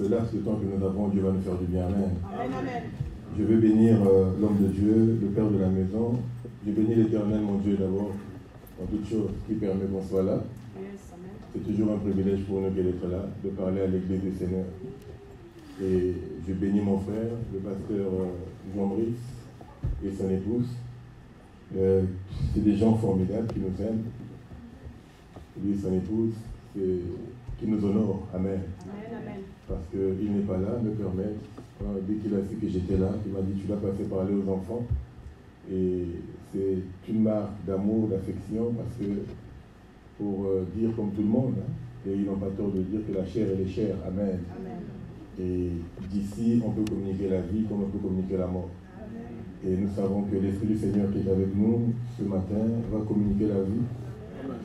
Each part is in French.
ce laps de temps que nous avons, Dieu va nous faire du bien. Amen. Amen, amen. Je veux bénir l'homme de Dieu, le Père de la maison. Je bénis l'Éternel, mon Dieu, d'abord, en toute chose qui permet qu'on soit là. Yes, amen. C'est toujours un privilège pour nous d'être là, de parler à l'Église du Seigneur. Et je bénis mon frère, le pasteur Jean-Brice et son épouse. C'est des gens formidables qui nous aiment. Lui et son épouse, qui nous honorent. Amen. Amen, amen. Parce qu'il n'est pas là, me permet. Dès qu'il a su que j'étais là, il m'a dit tu vas passer parler aux enfants. Et c'est une marque d'amour, d'affection, parce que pour dire comme tout le monde, hein, et ils n'ont pas tort de dire que la chair elle est chère. Amen. Amen. Et d'ici, on peut communiquer la vie comme on peut communiquer la mort. Et nous savons que l'Esprit du Seigneur qui est avec nous ce matin va communiquer la vie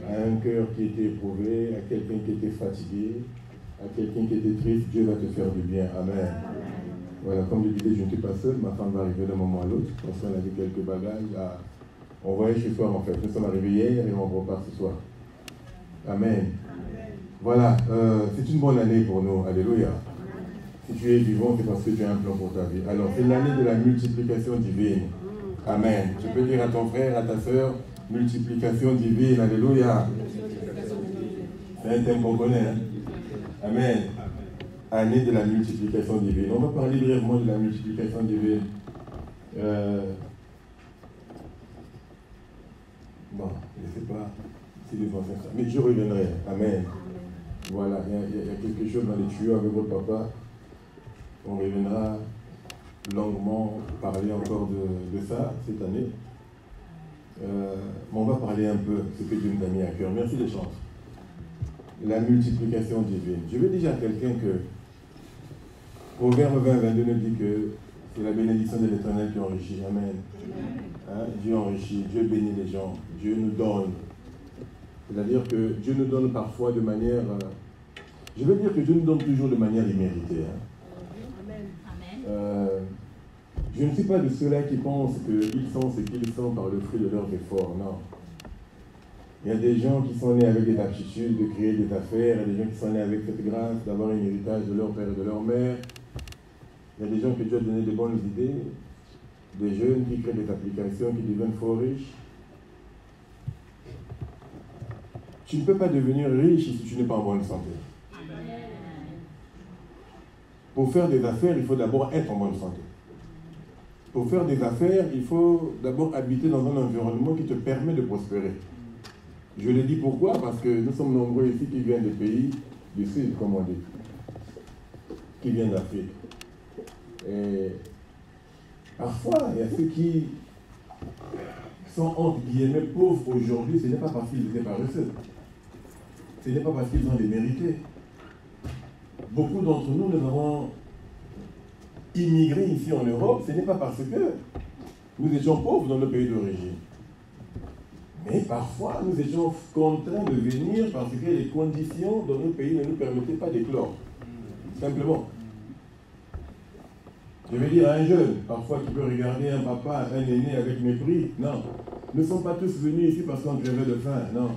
à un cœur qui était éprouvé, à quelqu'un qui était fatigué, à quelqu'un qui était triste. Dieu va te faire du bien. Amen. Voilà, comme je disais, je ne suis pas seul. Ma femme va arriver d'un moment à l'autre. Parce qu'on avait quelques bagages à envoyer ce soir en fait. Nous sommes arrivés hier et on repart ce soir. Amen. Voilà, c'est une bonne année pour nous. Alléluia. Si tu es vivant, c'est parce que tu as un plan pour ta vie. Alors, c'est l'année de la multiplication divine. Amen. Tu peux dire à ton frère, à ta soeur, multiplication divine. Alléluia. C'est un thème qu'on connaît. Hein? Amen. Année de la multiplication divine. On va parler brièvement de la multiplication divine. Bon, je ne sais pas si les enfants ça. Mais je reviendrai. Amen. Voilà, il y a quelque chose dans les tuyaux avec votre papa. On reviendra longuement parler encore de ça cette année. Mais on va parler un peu de ce que Dieu nous a mis à cœur. Merci les chances. La multiplication divine. Je vais dire à quelqu'un que Proverbe 20-22 nous dit que c'est la bénédiction de l'Éternel qui enrichit. Amen. Hein? Dieu enrichit, Dieu bénit les gens, Dieu nous donne. C'est-à-dire que Dieu nous donne parfois de manière... je veux dire que Dieu nous donne toujours de manière imméritée. Hein? Je ne suis pas de ceux-là qui pensent qu'ils sont ce qu'ils sont par le fruit de leurs efforts, non. Il y a des gens qui sont nés avec des aptitudes de créer des affaires, il y a des gens qui sont nés avec cette grâce d'avoir un héritage de leur père et de leur mère. Il y a des gens que Dieu a donné de bonnes idées, des jeunes qui créent des applications, qui deviennent fort riches. Tu ne peux pas devenir riche si tu n'es pas en bonne santé. Pour faire des affaires, il faut d'abord être en bonne santé. Pour faire des affaires, il faut d'abord habiter dans un environnement qui te permet de prospérer. Je le dis pourquoi? Parce que nous sommes nombreux ici qui viennent des pays du Sud, comme on dit, qui viennent d'Afrique. Et parfois, il y a ceux qui sont entre guillemets pauvres aujourd'hui, ce n'est pas parce qu'ils étaient paresseux. Ce n'est pas parce qu'ils ont démérité. Beaucoup d'entre nous, nous avons immigré ici en Europe, ce n'est pas parce que nous étions pauvres dans nos pays d'origine. Mais parfois, nous étions contraints de venir parce que les conditions dans nos pays ne nous permettaient pas d'éclore. Simplement. Je vais dire à un jeune, parfois qui peut regarder un papa, un aîné avec mépris. Non. Nous ne sommes pas tous venus ici parce qu'on crevait de faim. Non.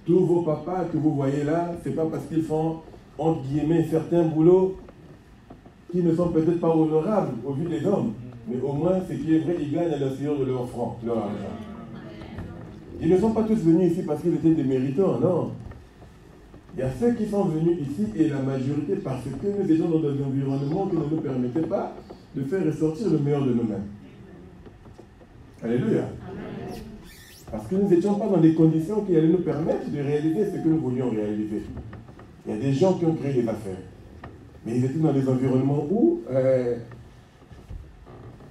Tous vos papas que vous voyez là, ce n'est pas parce qu'ils font, entre guillemets, certains boulots qui ne sont peut-être pas honorables au vu des hommes. Mais au moins, ce qui est vrai, ils gagnent à l'intérieur de leur franc, leur argent. Ils ne sont pas tous venus ici parce qu'ils étaient des méritants, non. Il y a ceux qui sont venus ici et la majorité parce que nous étions dans un environnement qui ne nous permettait pas de faire ressortir le meilleur de nous-mêmes. Alléluia. Parce que nous n'étions pas dans des conditions qui allaient nous permettre de réaliser ce que nous voulions réaliser. Il y a des gens qui ont créé des affaires. Mais ils étaient dans des environnements où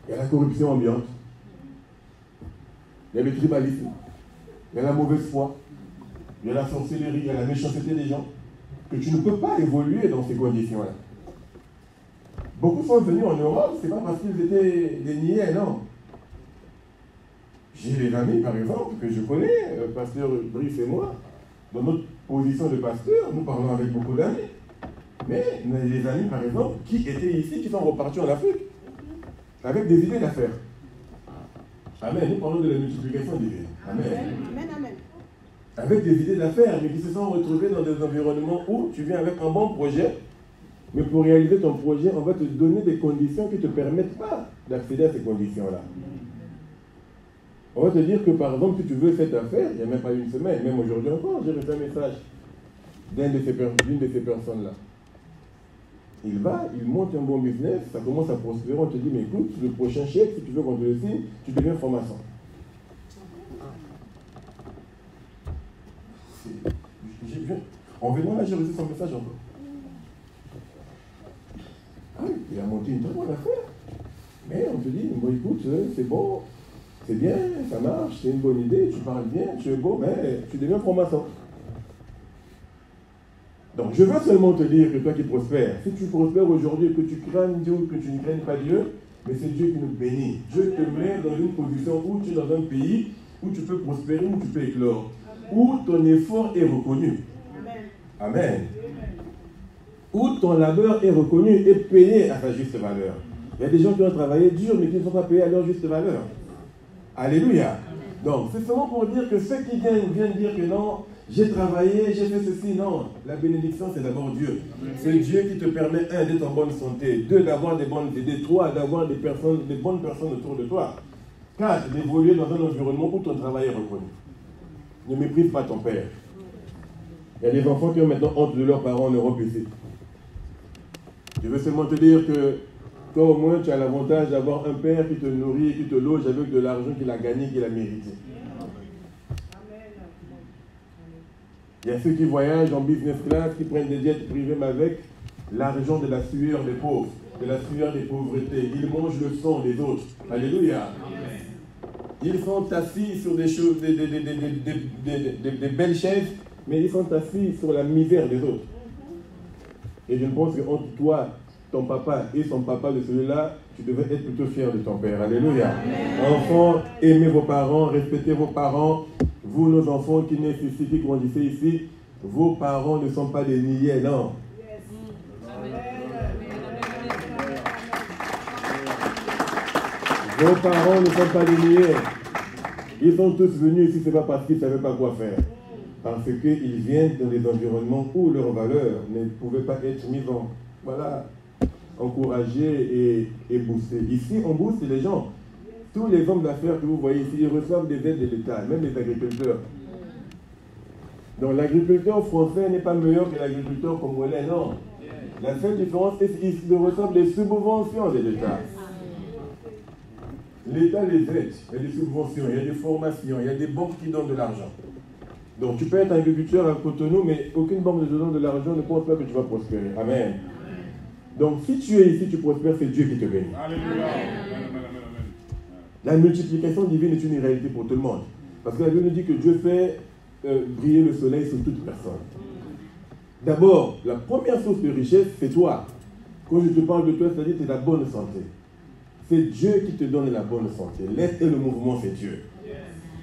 il y a la corruption ambiante, il y a le tribalisme, il y a la mauvaise foi, il y a la sorcellerie, il y a la méchanceté des gens, que tu ne peux pas évoluer dans ces conditions-là. Beaucoup sont venus en Europe, ce n'est pas parce qu'ils étaient des niais, non. J'ai des amis, par exemple, que je connais, pasteur Brice et moi, dans notre position de pasteur, nous parlons avec beaucoup d'amis. Mais nous avons des amis, par exemple, qui étaient ici, qui sont repartis en Afrique, avec des idées d'affaires. Amen. Nous parlons de la multiplication divine. Amen. Amen, amen. avec des idées d'affaires, mais qui se sont retrouvés dans des environnements où tu viens avec un bon projet, mais pour réaliser ton projet, on va te donner des conditions qui ne te permettent pas d'accéder à ces conditions-là. On va te dire que, par exemple, si tu veux cette affaire, il n'y a même pas une semaine, même aujourd'hui encore, j'ai reçu un message d'une de ces personnes-là. Il va, il monte un bon business, ça commence à prospérer, on te dit, mais écoute, le prochain chèque, si tu veux qu'on te le signe, tu deviens franc-maçon. En venant là, j'ai reçu son message encore. Ah oui, il a monté une très bonne affaire. Mais on te dit, bon écoute, c'est bon, c'est bien, ça marche, c'est une bonne idée, tu parles bien, tu es beau, mais tu deviens franc-maçon. Donc je veux seulement te dire que toi qui prospères, si tu prospères aujourd'hui et que tu crains Dieu ou que tu ne crains pas Dieu, mais c'est Dieu qui nous bénit. Dieu te met dans une position où tu es dans un pays où tu peux prospérer, où tu peux éclore, où ton effort est reconnu. Amen. Où ton labeur est reconnu et payé à sa juste valeur. Il y a des gens qui ont travaillé dur mais qui ne sont pas payés à leur juste valeur. Alléluia. Donc c'est seulement pour dire que ceux qui viennent dire que non, j'ai travaillé, j'ai fait ceci, non. La bénédiction, c'est d'abord Dieu. C'est Dieu qui te permet, un, d'être en bonne santé, deux, d'avoir des bonnes idées, trois, d'avoir des bonnes personnes autour de toi, quatre, d'évoluer dans un environnement où ton travail est reconnu. Ne méprise pas ton père. Il y a des enfants qui ont maintenant honte de leurs parents en Europe ici. Je veux seulement te dire que toi au moins tu as l'avantage d'avoir un père qui te nourrit, qui te loge avec de l'argent qu'il a gagné, qu'il a mérité. Il y a ceux qui voyagent en business class, qui prennent des jets privés, mais avec l'argent de la sueur des pauvres, de la sueur des pauvretés. Ils mangent le sang des autres. Alléluia. Ils sont assis sur des choses, des belles chaises, mais ils sont assis sur la misère des autres. Et je pense qu'entre toi, ton papa et son papa de celui-là, tu devrais être plutôt fier de ton père. Alléluia. Enfants, aimez vos parents, respectez vos parents. Vous, nos enfants qui naissent ici, qui grandissez ici, vos parents ne sont pas des niais, non. Vos parents ne sont pas des niais. Ils sont tous venus ici, ce n'est pas parce qu'ils ne savaient pas quoi faire. Parce qu'ils viennent dans des environnements où leurs valeurs ne pouvaient pas être mises en, encouragées et boostées. Ici, on booste les gens. Tous les hommes d'affaires que vous voyez ici, ils reçoivent des aides de l'État, même les agriculteurs. Donc l'agriculteur français n'est pas meilleur que l'agriculteur congolais, non. La seule différence, c'est qu'ils reçoivent des subventions de l'État. L'État les aide, il y a des subventions, il y a des formations, il y a des banques qui donnent de l'argent. Donc tu peux être agriculteur à Cotonou, mais aucune banque ne te donne de l'argent, ne pense pas que tu vas prospérer. Amen. Donc si tu es ici, tu prospères, c'est Dieu qui te bénit. Alléluia. La multiplication divine est une réalité pour tout le monde. Parce que la Bible nous dit que Dieu fait briller le soleil sur toute personne. D'abord, la première source de richesse, c'est toi. Quand je te parle de toi, c'est-à-dire que tu as la bonne santé. C'est Dieu qui te donne la bonne santé. L'être et le mouvement, c'est Dieu.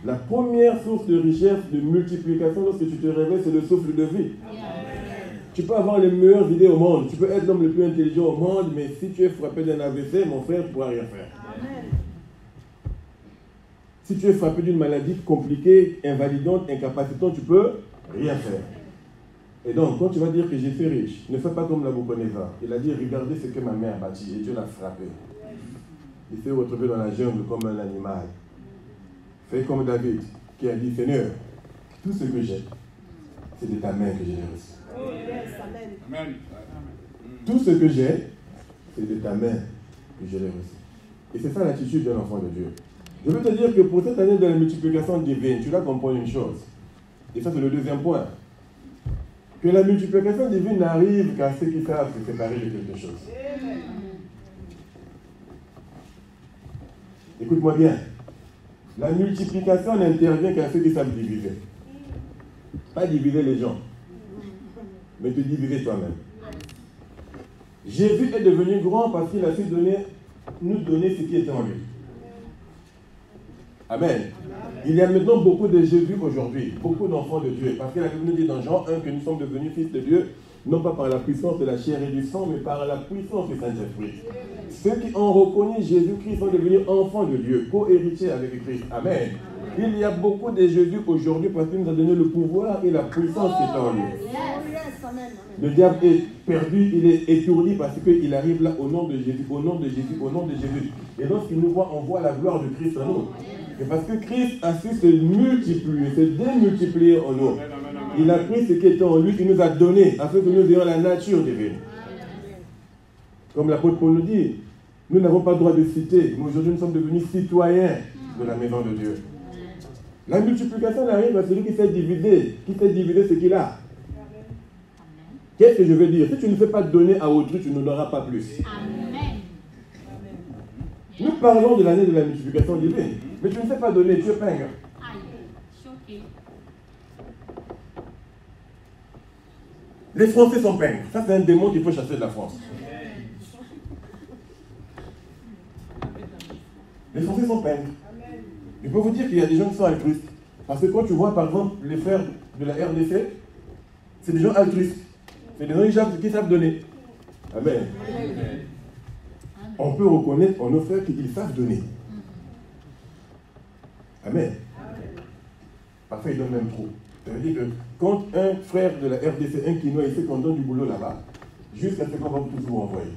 La première source de richesse, de multiplication, lorsque tu te réveilles, c'est le souffle de vie. Tu peux avoir les meilleures idées au monde. Tu peux être l'homme le plus intelligent au monde, mais si tu es frappé d'un AVC, mon frère, tu ne pourras rien faire. Amen. Si tu es frappé d'une maladie compliquée, invalidante, incapacitante, tu ne peux rien faire. Et donc, quand tu vas dire que j'ai fait riche, ne fais pas comme Nabucodonosor. Il a dit, regardez ce que ma mère a bâti, et Dieu l'a frappé. Il s'est retrouvé dans la jungle comme un animal. Fais comme David, qui a dit, Seigneur, tout ce que j'ai, c'est de ta main que je l'ai reçu. Oh, yes, amen. Tout ce que j'ai, c'est de ta main que je l'ai reçu. Et c'est ça l'attitude d'un enfant de Dieu. Je veux te dire que pour cette année de la multiplication divine, tu dois comprendre une chose. Et ça, c'est le deuxième point. Que la multiplication divine n'arrive qu'à ceux qui savent se séparer de quelque chose. Écoute-moi bien. La multiplication n'intervient qu'à ceux qui savent diviser. Pas diviser les gens, mais te diviser toi-même. Jésus est devenu grand parce qu'il a su nous donner ce qui était en lui. Amen. Il y a maintenant beaucoup de Jésus aujourd'hui, beaucoup d'enfants de Dieu. Parce que la Bible nous dit dans Jean 1 que nous sommes devenus fils de Dieu non pas par la puissance de la chair et du sang, mais par la puissance du Saint-Esprit. Ceux qui ont reconnu Jésus-Christ sont devenus enfants de Dieu, co-héritiers avec Christ. Amen. Il y a beaucoup de Jésus aujourd'hui parce qu'il nous a donné le pouvoir et la puissance qui est en lui. Le diable est perdu, il est étourdi parce qu'il arrive là au nom de Jésus, au nom de Jésus, au nom de Jésus. Et lorsqu'il nous voit, on voit la gloire de Christ en nous. C'est parce que Christ a su se multiplier, se démultiplier en nous. Il a pris ce qui était en lui, il nous a donné, afin que nous ayons la nature divine. Comme l'apôtre Paul nous dit, nous n'avons pas le droit de citer, mais aujourd'hui nous sommes devenus citoyens de la maison de Dieu. La multiplication arrive à celui qui sait diviser ce qu'il a. Qu'est-ce que je veux dire? Si tu ne fais pas donner à autrui, tu n'en auras pas plus. Amen. Nous parlons de l'année de la multiplication divine, mais tu ne sais pas donner, tu es pingre. Les Français sont pingres. Ça, c'est un démon qu'il faut chasser de la France. Les Français sont pingres. Je peux vous dire qu'il y a des gens qui sont altruistes. Parce que quand tu vois, par exemple, les frères de la RDC, c'est des gens altruistes. C'est des gens qui savent donner. Amen. On peut reconnaître en nos frères qu'ils savent donner. Amen. Parfois, ils donnent même trop. Ça veut dire que quand un frère de la RDC, un Quinois, il sait qu'on donne du boulot là-bas, jusqu'à ce qu'on va tous vous envoyer.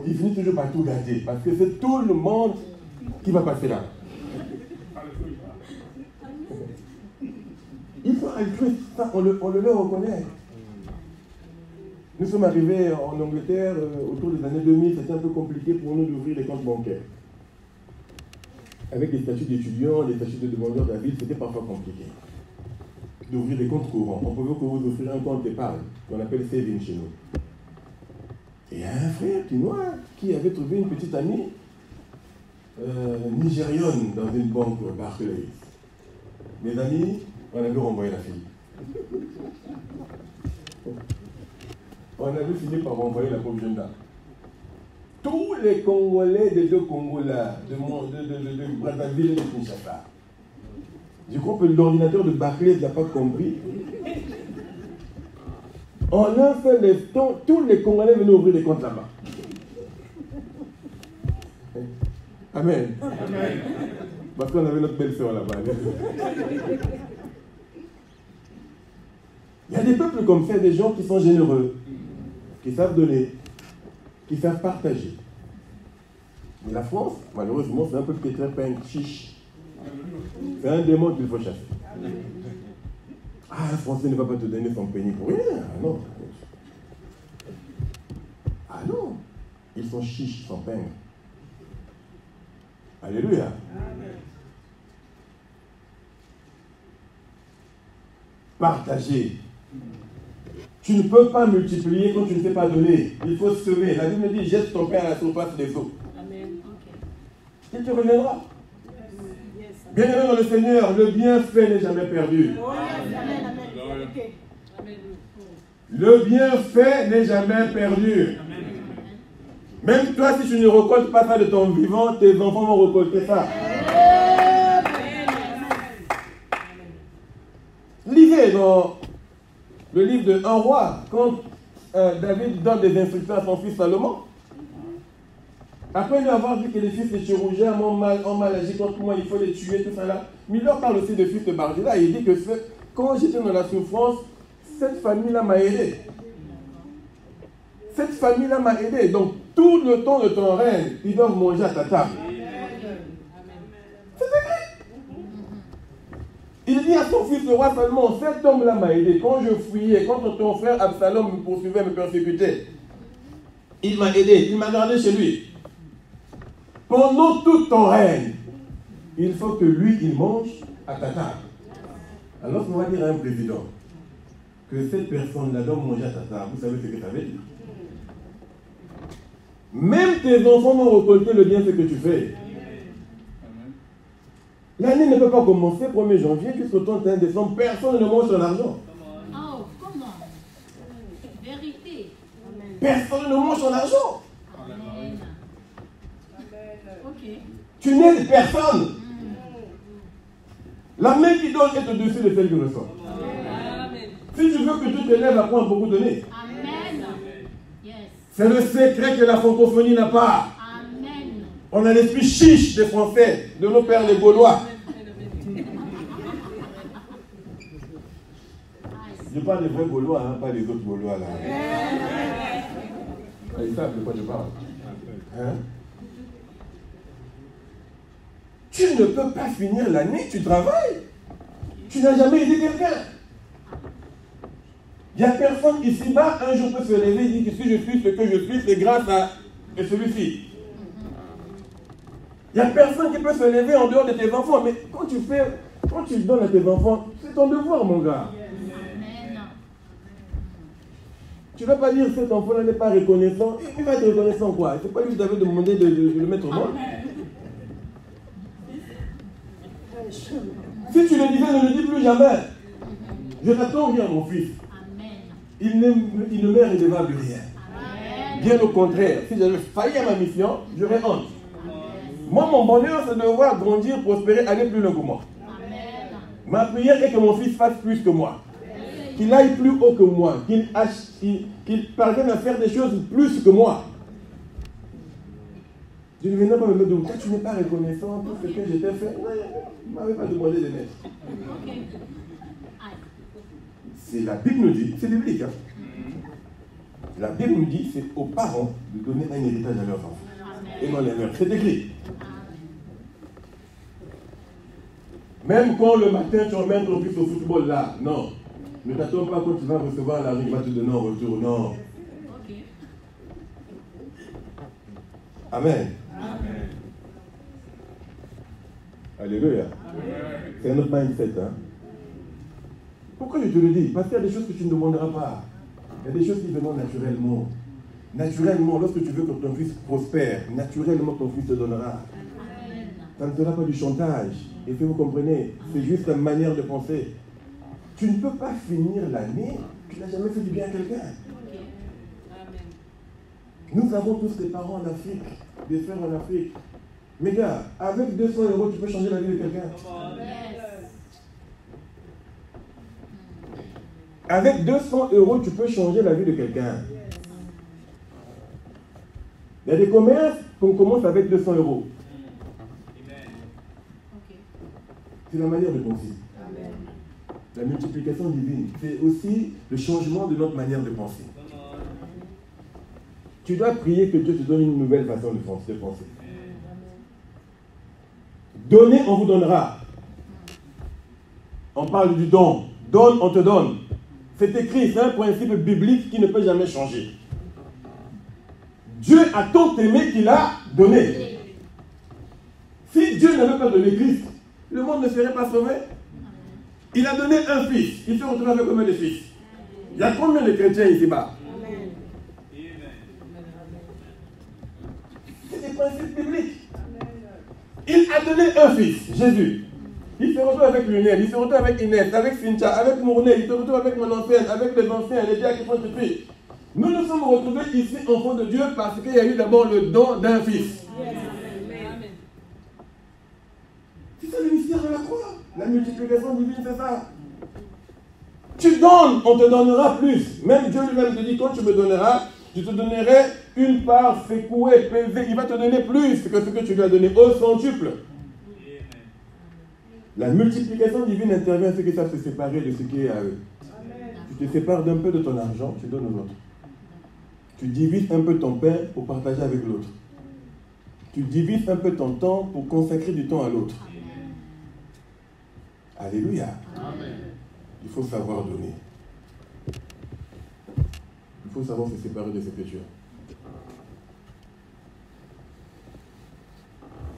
Il finit toujours par tout gâter, parce que c'est tout le monde qui va passer là. Ils sont altruistes, ça, on le leur reconnaît. Nous sommes arrivés en Angleterre autour des années 2000, c'était un peu compliqué pour nous d'ouvrir des comptes bancaires. Avec des statuts d'étudiants, des statuts de demandeurs d'asile, c'était parfois compliqué. D'ouvrir des comptes courants. On pouvait vous offrir un compte d'épargne, qu'on appelle saving chez nous. Et il y a un frère Quinois qui avait trouvé une petite amie nigériane dans une banque Barclays. Mes amis, on avait renvoyé la fille. On avait fini par renvoyer la pauvre jeune dame. Tous les Congolais des deux Congolas, de Brazzaville et de Kinshasa. Je crois que l'ordinateur de Barclays n'a pas compris. En un seul instant, tous les Congolais venaient ouvrir des comptes là-bas. Amen. Amen. Parce qu'on avait notre belle-sœur là-bas. Il y a des peuples comme ça, des gens qui sont généreux, qui savent donner, qui savent partager. Mais la France, malheureusement, c'est un peuple qui est très peint, chiche. C'est un démon qu'il faut chasser. Ah, un Français ne va pas te donner son penny pour rien. Ah non. Ah non. Ils sont chiches, ils sont peints. Alléluia. Partager. Tu ne peux pas multiplier quand tu ne sais pas donner. Il faut semer. La Bible me dit, jette ton pain à la surface des eaux. Amen. Okay. Il te reviendra. Bien-aimé dans le Seigneur, le bienfait n'est jamais perdu. Le bienfait n'est jamais perdu. Même toi, si tu ne récoltes pas ça de ton vivant, tes enfants vont récolter ça. Lisez dans le livre de Un roi, quand David donne des instructions à son fils Salomon. Après lui avoir dit que les fils de chirurgiens ont mal agi contre moi, il faut les tuer, tout ça là. Mais il leur parle aussi de fils de Barzilla. Il dit que quand j'étais dans la souffrance, cette famille-là m'a aidé. Cette famille-là m'a aidé. Donc, tout le temps de ton règne, ils doivent manger à ta table. C'est écrit. Il dit à son fils, le roi Salomon, cet homme-là m'a aidé. Quand je fuyais, quand ton frère Absalom me poursuivait, me persécutait, il m'a aidé, il m'a gardé chez lui. Pendant tout ton règne, il faut que lui, il mange à ta table. Alors, on va dire à un président que cette personne-là doit manger à ta table. Vous savez ce que ça veut dire? Même tes enfants vont récolter le bien ce que tu fais. L'année ne peut pas commencer 1er janvier jusqu'au 31 décembre. Personne ne mange son argent. Oh, comment? Vérité. Personne ne mange son argent. Amen. Ok. Tu n'aides personne. La main qui donne est au-dessus de celle qui reçoit. Si tu veux que Dieu t'élève, apprends à beaucoup donner. Amen. Yes. C'est le secret que la francophonie n'a pas. Amen. On a l'esprit chiche des Français, de nos pères les Gaulois. Je parle des vrais Gaulois, hein, pas les autres Gaulois là. Ils savent de quoi je parle. Hein? Tu ne peux pas finir l'année, tu travailles. Tu n'as jamais aidé quelqu'un. Il n'y a personne ici-bas, un jour peut se lever et dire que si je suis ce que je suis, c'est grâce à celui-ci. Il n'y a personne qui peut se lever en dehors de tes enfants. Mais quand tu donnes à tes enfants, c'est ton devoir, mon gars. Tu ne vas pas dire cet enfant-là n'est pas reconnaissant. Il va être reconnaissant quoi? C'est pas lui qui t'avait demandé de le mettre au monde. Si tu le disais, ne le dis plus jamais. Je t'attends rien, mon fils. Il ne m'est redevable rien. Bien au contraire, si j'avais failli à ma mission, j'aurais honte. Moi, mon bonheur, c'est de voir grandir, prospérer, aller plus loin que moi. Ma prière est que mon fils fasse plus que moi. Qu'il aille plus haut que moi. Qu'il parvienne à faire des choses plus que moi. Je ne venais pas me mettre de toi, tu n'es pas reconnaissant pour ce que je t'ai fait. Non, il ne m'avait pas demandé de mettre. C'est la Bible nous dit, c'est biblique. Hein? La Bible nous dit, c'est aux parents de donner un héritage à leurs enfants. Et non les leurs. C'est écrit. Même quand le matin tu emmènes ton fils au football là, non. Ne t'attends pas quand tu vas recevoir la rue, il va te donner en retour, non. Amen. Amen. Alléluia. C'est un autre mindset. Hein? Pourquoi je te le dis? Parce qu'il y a des choses que tu ne demanderas pas. Il y a des choses qui viennent naturellement. Naturellement, lorsque tu veux que ton fils prospère, naturellement ton fils te donnera. Amen. Ça ne sera pas du chantage. Et si vous comprenez, c'est juste une manière de penser. Tu ne peux pas finir l'année, tu n'as jamais fait du bien à quelqu'un. Nous avons tous des parents en Afrique, des frères en Afrique. Mais gars, avec 200 €, tu peux changer la vie de quelqu'un. Avec 200 €, tu peux changer la vie de quelqu'un. Il y a des commerces qu'on commence avec 200 €. C'est la manière de penser. La multiplication divine, c'est aussi le changement de notre manière de penser. Tu dois prier que Dieu te donne une nouvelle façon de penser. Donnez, on vous donnera. On parle du don. Donne, on te donne. C'est écrit, c'est un principe biblique qui ne peut jamais changer. Dieu a tant aimé qu'il a donné. Si Dieu n'avait pas donné Christ, le monde ne serait pas sauvé. Il a donné un fils. Il se retrouve avec combien de fils? Il y a combien de chrétiens ici-bas? C'est des principes bibliques. Il a donné un fils, Jésus. Il se retrouve avec Lunel, il se retrouve avec Inès, avec Cynthia, avec Mournel, il se retrouve avec mon ancienne, avec les anciens, les diacres qui font ce prix. Nous nous sommes retrouvés ici, enfants de Dieu, parce qu'il y a eu d'abord le don d'un fils. C'est ça le mystère de la croix. La multiplication divine, c'est ça. Tu donnes, on te donnera plus. Même Dieu lui-même te dit, quand tu me donneras, je te donnerai une part secouée, pesée. Il va te donner plus que ce que tu lui as donné, au centuple. La multiplication divine intervient à ceux qui savent se séparer de ce qui est à eux. Tu te sépares d'un peu de ton argent, tu donnes aux autres. Tu divises un peu ton pain pour partager avec l'autre. Tu divises un peu ton temps pour consacrer du temps à l'autre. Alléluia. Amen. Il faut savoir donner. Il faut savoir se séparer de ses pécheurs.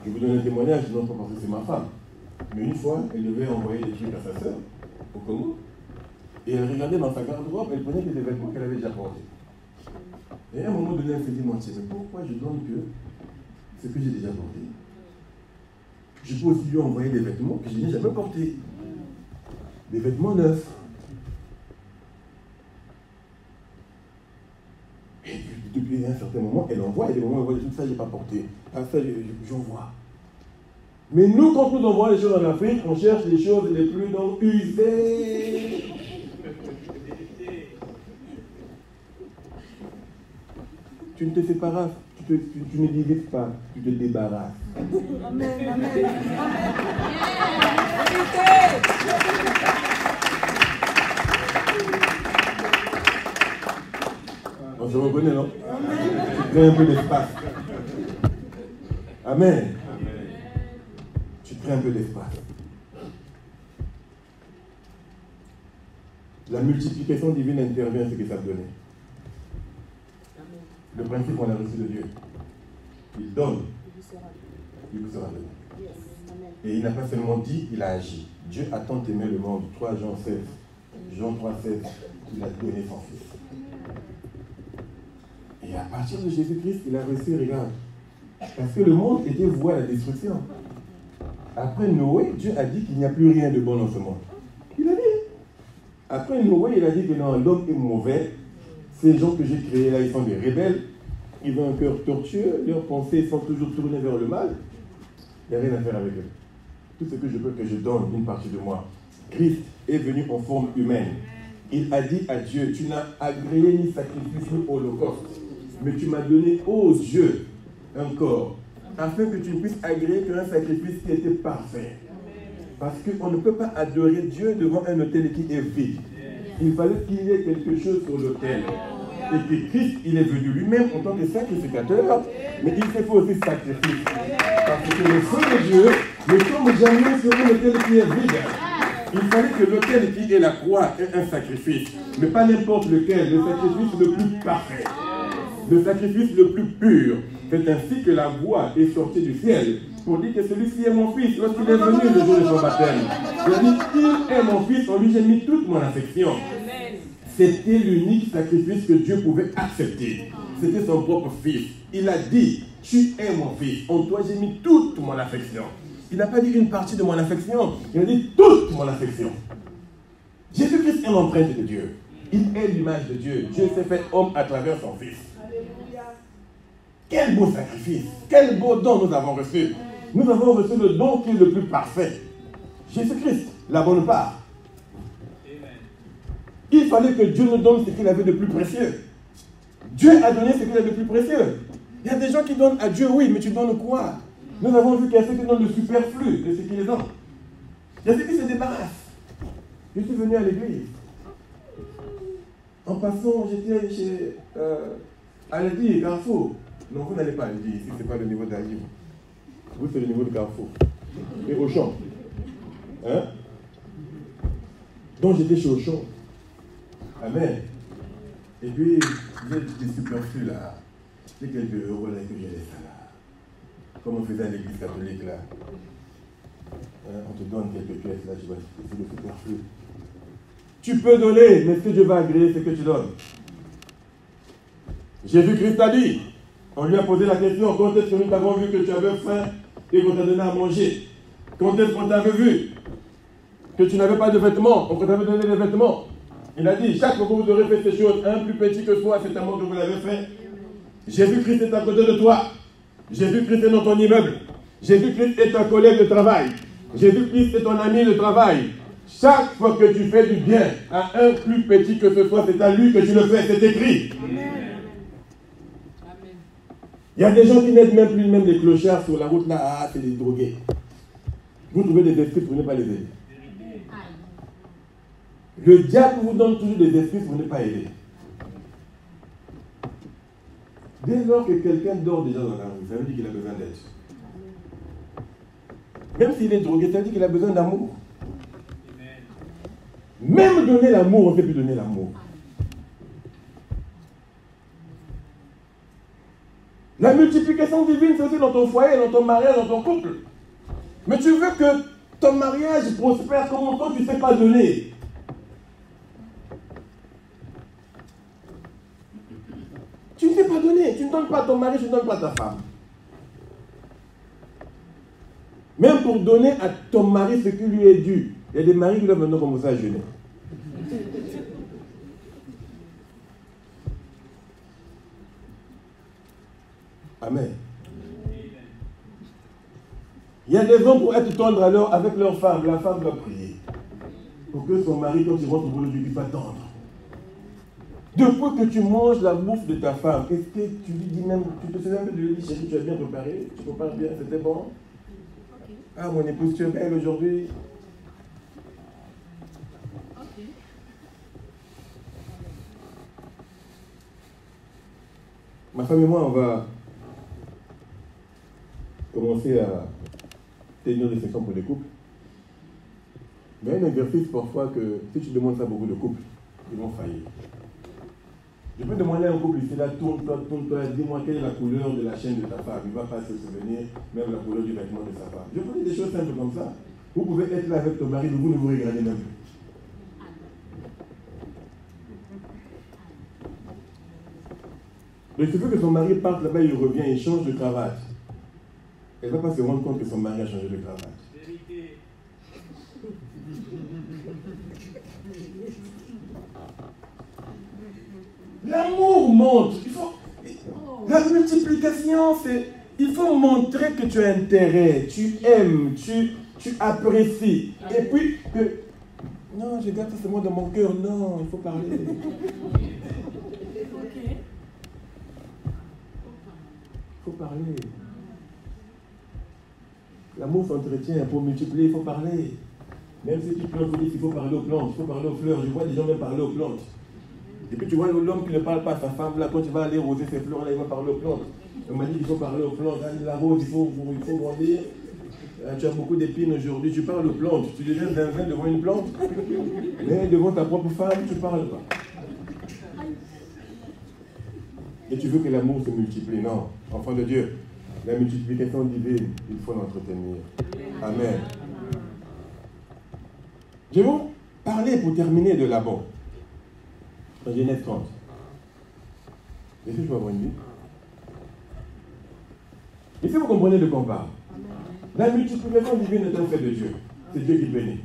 Je vous donne un témoignage, non pas parce que c'est ma femme. Mais une fois, elle devait envoyer des trucs à sa soeur au Congo. Et elle regardait dans sa garde-robe, elle prenait des vêtements qu'elle avait déjà portés. Et à un moment donné, elle s'est dit, moi, mais pourquoi je donne que ce que j'ai déjà porté? Je peux aussi lui envoyer des vêtements que je n'ai jamais portés. Des vêtements neufs. Et depuis un certain moment, elle envoie, il y a des moments où elle envoie des trucs, ça, je n'ai pas porté. Ah, ça, j'envoie. Mais nous, quand nous envoyons les choses en Afrique, on cherche les choses les plus donc usées. tu ne te sépares, tu ne divises pas, tu te débarrasses. Amen, amen, amen. On se reconnaît, non? Tu crées un peu d'espace. Amen. Tu crées un peu d'espace. La multiplication divine intervient ce que ça donnait. Le principe qu'on a reçu de Dieu. Il donne, il vous sera donné. Et il n'a pas seulement dit, il a agi. Dieu a tant aimé le monde. 3 Jean 16. Jean 3, 16, il a donné son Fils. Et à partir de Jésus-Christ, il a reçu, regarde. Parce que le monde était voué à la destruction. Après Noé, Dieu a dit qu'il n'y a plus rien de bon dans ce monde. Il a dit. Après Noé, il a dit que non, l'homme est mauvais. Ces gens que j'ai créés là, ils sont des rebelles. Ils ont un cœur tortueux. Leurs pensées sont toujours tournées vers le mal. Il n'y a rien à faire avec eux. Tout ce que je peux que je donne, une partie de moi. Christ est venu en forme humaine. Il a dit à Dieu, tu n'as agréé ni sacrifice ni holocauste, mais tu m'as donné aux yeux un corps, afin que tu ne puisses agréer qu'un sacrifice qui était parfait. Parce qu'on ne peut pas adorer Dieu devant un autel qui est vide. Il fallait qu'il y ait quelque chose sur l'autel. Et que Christ, il est venu lui-même en tant que sacrificateur, mais il s'est fait aussi sacrifice. Parce que le feu de Dieu ne tombe jamais sur un autel qui est vide. Il fallait que l'autel qui est la croix ait un sacrifice, mais pas n'importe lequel, le sacrifice le plus parfait, le sacrifice le plus pur. C'est ainsi que la voix est sortie du ciel pour dire que celui-ci est mon fils. Lorsqu'il est venu le jour de son baptême, il a dit, il est mon fils, en lui j'ai mis toute mon affection. C'était l'unique sacrifice que Dieu pouvait accepter. C'était son propre fils. Il a dit, tu es mon fils, en toi j'ai mis toute mon affection. Il n'a pas dit une partie de mon affection, il a dit toute mon affection. Jésus-Christ est l'empreinte de Dieu. Il est l'image de Dieu. Dieu s'est fait homme à travers son fils. Quel beau sacrifice, quel beau don nous avons reçu. Nous avons reçu le don qui est le plus parfait. Jésus-Christ, la bonne part. Il fallait que Dieu nous donne ce qu'il avait de plus précieux. Dieu a donné ce qu'il a de plus précieux. Il y a des gens qui donnent à Dieu, oui, mais tu donnes quoi? Nous avons vu qu'il y a ceux qui donnent le superflu de ce qu'ils ont. Il y a ceux qui se débarrassent. Je suis venu à l'église. En passant, j'étais chez Aldi, Carrefour. Non, vous n'allez pas à Aldi ici, ce n'est pas le niveau d'Aldi. Vous, c'est le niveau de Carrefour. Et Auchan. Hein? Donc j'étais chez Auchan. Amen. Et puis, il y a des superflus là. C'est quelques euros là que j'ai laissé là. Comme on faisait à l'église catholique là. Hein, on te donne quelques pièces là, je vois, c'est le superflu. Tu peux donner, mais ce que Dieu va agréer, c'est que tu donnes. Jésus-Christ a dit, on lui a posé la question, quand est-ce que nous t'avons vu que tu avais faim et qu'on t'a donné à manger? Quand est-ce qu'on t'avait vu que tu n'avais pas de vêtements, on t'avait donné des vêtements? Il a dit, chaque fois que vous aurez fait ces choses, un plus petit que toi, c'est un mot que vous l'avez fait. Jésus-Christ est à côté de toi. Jésus-Christ est dans ton immeuble. Jésus-Christ est ton collègue de travail. Jésus-Christ est ton ami de travail. Chaque fois que tu fais du bien à un plus petit que ce soit, c'est à lui que tu le fais, c'est écrit. Amen. Il y a des gens qui n'aident même plus même les clochards sur la route là, ah, c'est des drogués. Vous trouvez des excuses pour ne pas les aider. Le diable vous donne toujours des excuses pour ne pas aider. Dès lors que quelqu'un dort déjà dans la rue, ça veut dire qu'il a besoin d'aide. Même s'il est drogué, ça veut dire qu'il a besoin d'amour. Même donner l'amour, on ne peut plus donner l'amour. La multiplication divine, c'est aussi dans ton foyer, dans ton mariage, dans ton couple. Mais tu veux que ton mariage prospère, comment toi tu ne sais pas donner? Tu ne sais pas donner, tu ne donnes pas à ton mari, tu ne donnes pas à ta femme. Même pour donner à ton mari ce qui lui est dû. Il y a des maris qui doivent maintenant commencer à jeûner. Amen. Il y a des hommes pour être tendres alors avec leur femme. La femme doit prier. Pour que son mari, quand il rentre au boulot, ne puisse pas tendre. Depuis que tu manges la bouffe de ta femme, est-ce que tu lui dis même, tu te souviens même de lui dire, chérie, tu as bien préparé, tu prépares bien, c'était bon? Ah, mon épouse, tu es belle aujourd'hui. Ma femme et moi, on va commencer à tenir des sessions pour les couples. Mais il y a un exercice parfois que si tu demandes ça à beaucoup de couples, ils vont faillir. Je peux demander à un couple ici, là, tourne-toi, dis-moi quelle est la couleur de la chaîne de ta femme. Il ne va pas se souvenir, même la couleur du vêtement de sa femme. Je vous dis des choses simples comme ça. Vous pouvez être là avec ton mari, mais vous ne vous regardez même plus. Il suffit que son mari parte là-bas, il revient, il change de cravate. Elle ne va pas se rendre compte que son mari a changé de cravate. L'amour montre. La multiplication, c'est... Il faut montrer que tu as intérêt, tu aimes, tu apprécies. Et puis, non, je garde ça seulement dans mon cœur. Non, il faut parler. Il faut parler. L'amour s'entretient. Pour multiplier, il faut parler. Même si tu plantes, il faut parler aux plantes, il faut parler aux fleurs. Je vois des gens même parler aux plantes. Et puis tu vois l'homme qui ne parle pas à sa femme, là, quand tu vas aller roser ses fleurs, là, il va parler aux plantes. On m'a dit qu'il faut parler aux plantes. Ah, la rose, il faut grandir. Tu as beaucoup d'épines aujourd'hui, tu parles aux plantes. Tu deviens zinzin devant une plante. Mais devant ta propre femme, tu ne parles pas. Et tu veux que l'amour se multiplie. Non, enfant de Dieu, la multiplication divine, il faut l'entretenir. Amen. Je vais vous parler pour terminer de Laban. En Genèse 30. Est-ce que je peux avoir une Bible? Et si vous comprenez de quoi on parle, la multiplication divine est un fait de Dieu. C'est Dieu qui bénit.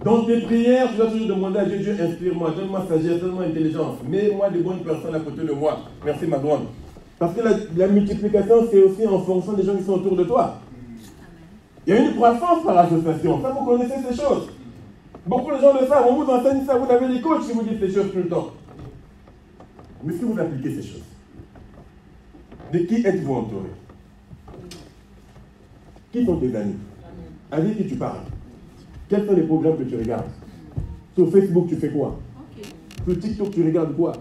Dans tes prières, tu dois toujours demander à Dieu, Dieu, inspire-moi, donne-moi sagesse, donne-moi intelligence, mets-moi de bonnes personnes à côté de moi. Merci, ma grande. Parce que la multiplication, c'est aussi en fonction des gens qui sont autour de toi. Il y a une croissance par association. Ça, vous connaissez ces choses. Beaucoup de gens le savent. On vous enseigne ça. Vous avez des coachs qui vous disent ces choses tout le temps. Mais si vous appliquez ces choses, de qui êtes-vous entouré? Qui sont tes amis? Avec qui tu parles? Quels sont les programmes que tu regardes? Sur Facebook, tu fais quoi? Sur TikTok, tu regardes quoi?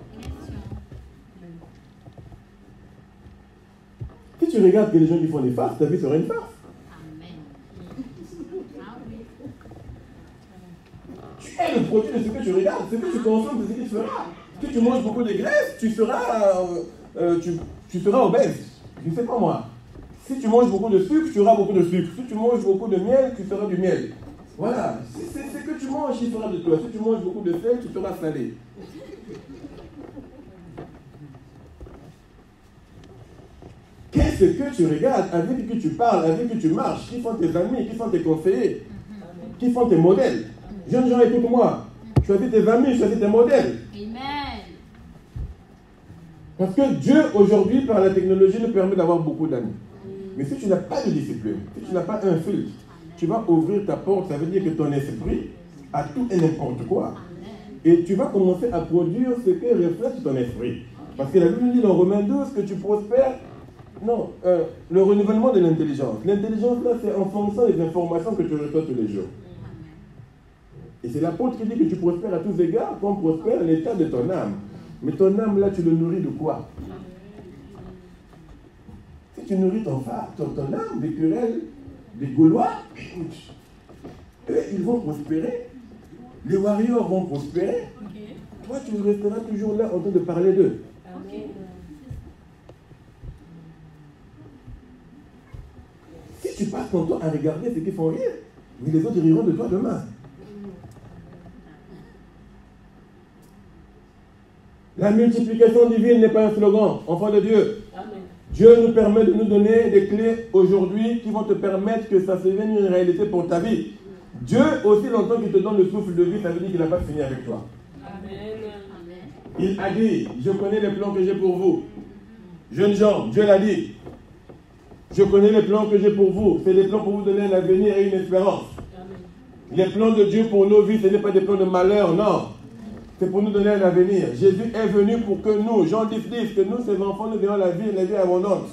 Si tu regardes que les gens qui font des farces, ta vie sera une farce. Tu es le produit de ce que tu regardes, ce que tu consommes, de ce que tu feras. Si tu manges beaucoup de graisse, tu seras obèse. Je ne sais pas moi. Si tu manges beaucoup de sucre, tu auras beaucoup de sucre. Si tu manges beaucoup de miel, tu feras du miel. Voilà. C'est ce que tu manges qui fera de toi. Si tu manges beaucoup de sel, tu seras salé. Qu'est-ce que tu regardes, avec qui tu parles, avec qui tu marches, qui sont tes amis, qui sont tes conseillers, qui sont tes modèles? Jeunes gens, écoute-moi. Choisis tes amis, choisis tes modèles. Amen. Parce que Dieu, aujourd'hui, par la technologie, nous permet d'avoir beaucoup d'amis. Mais si tu n'as pas de discipline, si tu n'as pas un filtre, tu vas ouvrir ta porte, ça veut dire que ton esprit a tout et n'importe quoi. Et tu vas commencer à produire ce que reflète ton esprit. Parce que la Bible dit dans Romains 12 que tu prospères. Non, le renouvellement de l'intelligence. L'intelligence, là, c'est en fonction des informations que tu reçois tous les jours. Et c'est l'apôtre qui dit que tu prospères à tous égards, comme prospère l'état de ton âme. Mais ton âme, là, tu le nourris de quoi? Si tu nourris ton âme des querelles, des Gaulois, écoute, eux, ils vont prospérer. Les warriors vont prospérer. Toi, tu resteras toujours là en train de parler d'eux. Si tu passes ton temps à regarder ceux qui font rire, mais les autres riront de toi demain. La multiplication divine n'est pas un slogan, enfant de Dieu. Amen. Dieu nous permet de nous donner des clés aujourd'hui qui vont te permettre que ça devienne une réalité pour ta vie. Dieu, aussi longtemps qu'il te donne le souffle de vie, ça veut dire qu'il n'a pas fini avec toi. Amen. Il a dit, je connais les plans que j'ai pour vous. Jeunes gens, Dieu l'a dit. Je connais les plans que j'ai pour vous. C'est des plans pour vous donner un avenir et une espérance. Amen. Les plans de Dieu pour nos vies, ce n'est pas des plans de malheur, non. C'est pour nous donner un avenir. Jésus est venu pour que nous, Jean 10, que nous, ses enfants, nous ayons la vie abondante.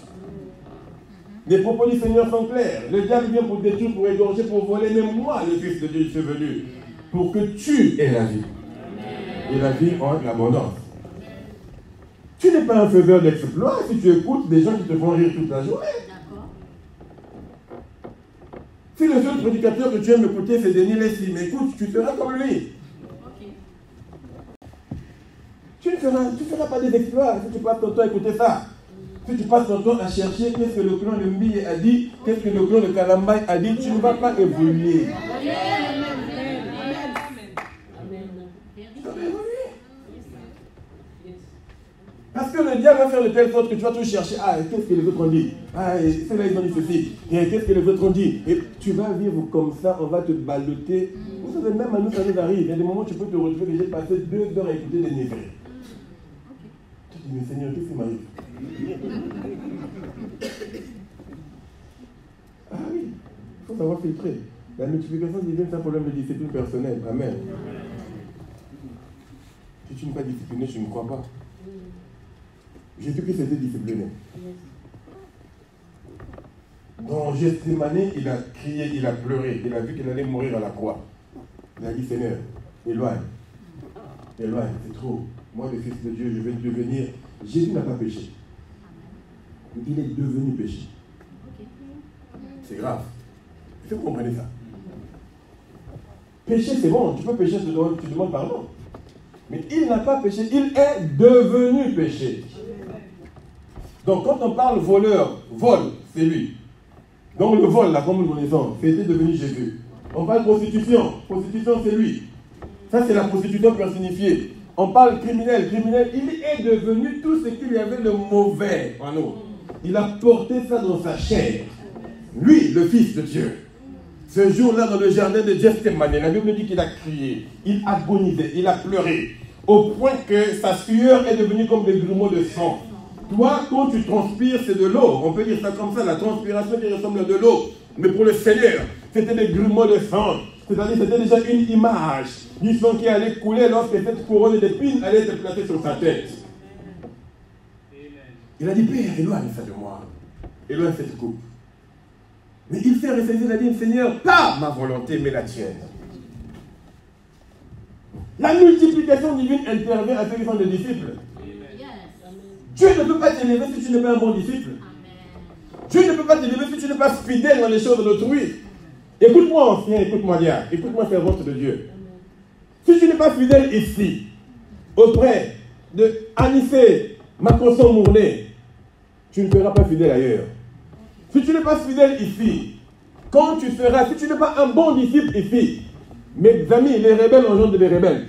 Les propos du Seigneur sont clairs. Le diable vient pour détruire, pour égorger, pour voler. Mais moi, le Fils de Dieu, je suis venu pour que tu aies la vie. Et la vie en abondance. Tu n'es pas un faiseur d'exploits si tu écoutes des gens qui te font rire toute la journée. Si le seul prédicateur que tu aimes écouter, c'est Denis Leslie, mais écoute, tu seras comme lui. Tu ne feras pas des exploits si tu passes ton temps à écouter ça. Si tu passes ton temps à chercher qu'est-ce que le clan de Mbiye a dit, qu'est-ce que le clan de Kalambay a dit, tu ne vas pas évoluer. Parce que le diable va faire de telle sorte que tu vas tout chercher. Ah, qu'est-ce que les autres ont dit? Ah, ceux-là ils ont dit ceci. Et qu'est-ce que les autres ont dit? Et tu vas vivre comme ça, on va te balloter. Vous savez, même à nous, ça nous arrive. Il y a des moments où tu peux te retrouver que j'ai passé 2 heures à écouter des névrés. Tu te dis, mais Seigneur, qu'est-ce qui m'arrive? Ah oui, il faut savoir filtrer. La multiplication divine, c'est un problème de discipline personnelle. Amen. Si tu n'es pas discipliné, je ne crois pas. Jésus-Christ était discipliné. Dans Gethsémane, il a crié, il a pleuré, il a vu qu'il allait mourir à la croix. Il a dit, Seigneur, éloigne, c'est trop. Moi, le Fils de Dieu, je vais devenir. Jésus n'a pas péché. Il est devenu péché. C'est grave. Il faut que vous compreniez ça. Péché, c'est bon, tu peux pécher, tu demandes pardon. Mais il n'a pas péché, il est devenu péché. Donc quand on parle voleur, vol, c'est lui. Donc le vol, là, comme nous le connaissons, c'était devenu Jésus. On parle prostitution, c'est lui. Ça, c'est la prostitution personnifiée. On parle criminel, il est devenu tout ce qu'il y avait de mauvais en nous. Il a porté ça dans sa chair. Lui, le Fils de Dieu. Ce jour-là, dans le jardin de Gethsémane, la Bible dit qu'il a crié, il agonisait, il a pleuré, au point que sa sueur est devenue comme des grumeaux de sang. Toi, quand tu transpires, c'est de l'eau. On peut dire ça comme ça, la transpiration qui ressemble à de l'eau. Mais pour le Seigneur, c'était des grumeaux de sang. C'est-à-dire c'était déjà une image du sang qui allait couler lorsque cette couronne d'épines allait être placée sur sa tête. Il a dit, Père, éloigne ça de moi. Éloigne cette coupe. Mais il s'est ressaisi, il a dit, Seigneur, pas ma volonté, mais la tienne. La multiplication divine intervient à ceux qui sont des disciples. Dieu ne peut pas t'élever si tu n'es pas un bon disciple. Dieu ne peut pas t'élever si tu n'es pas fidèle dans les choses d'autrui. Écoute-moi, ancien, écoute-moi, diable. Écoute-moi, servante de Dieu. Si tu n'es pas fidèle ici, auprès de Anissé, Macrosson Mourné, tu ne seras pas fidèle ailleurs. Si tu n'es pas fidèle ici, quand tu seras, si tu n'es pas un bon disciple ici, mes amis, les rebelles engendrent des rebelles.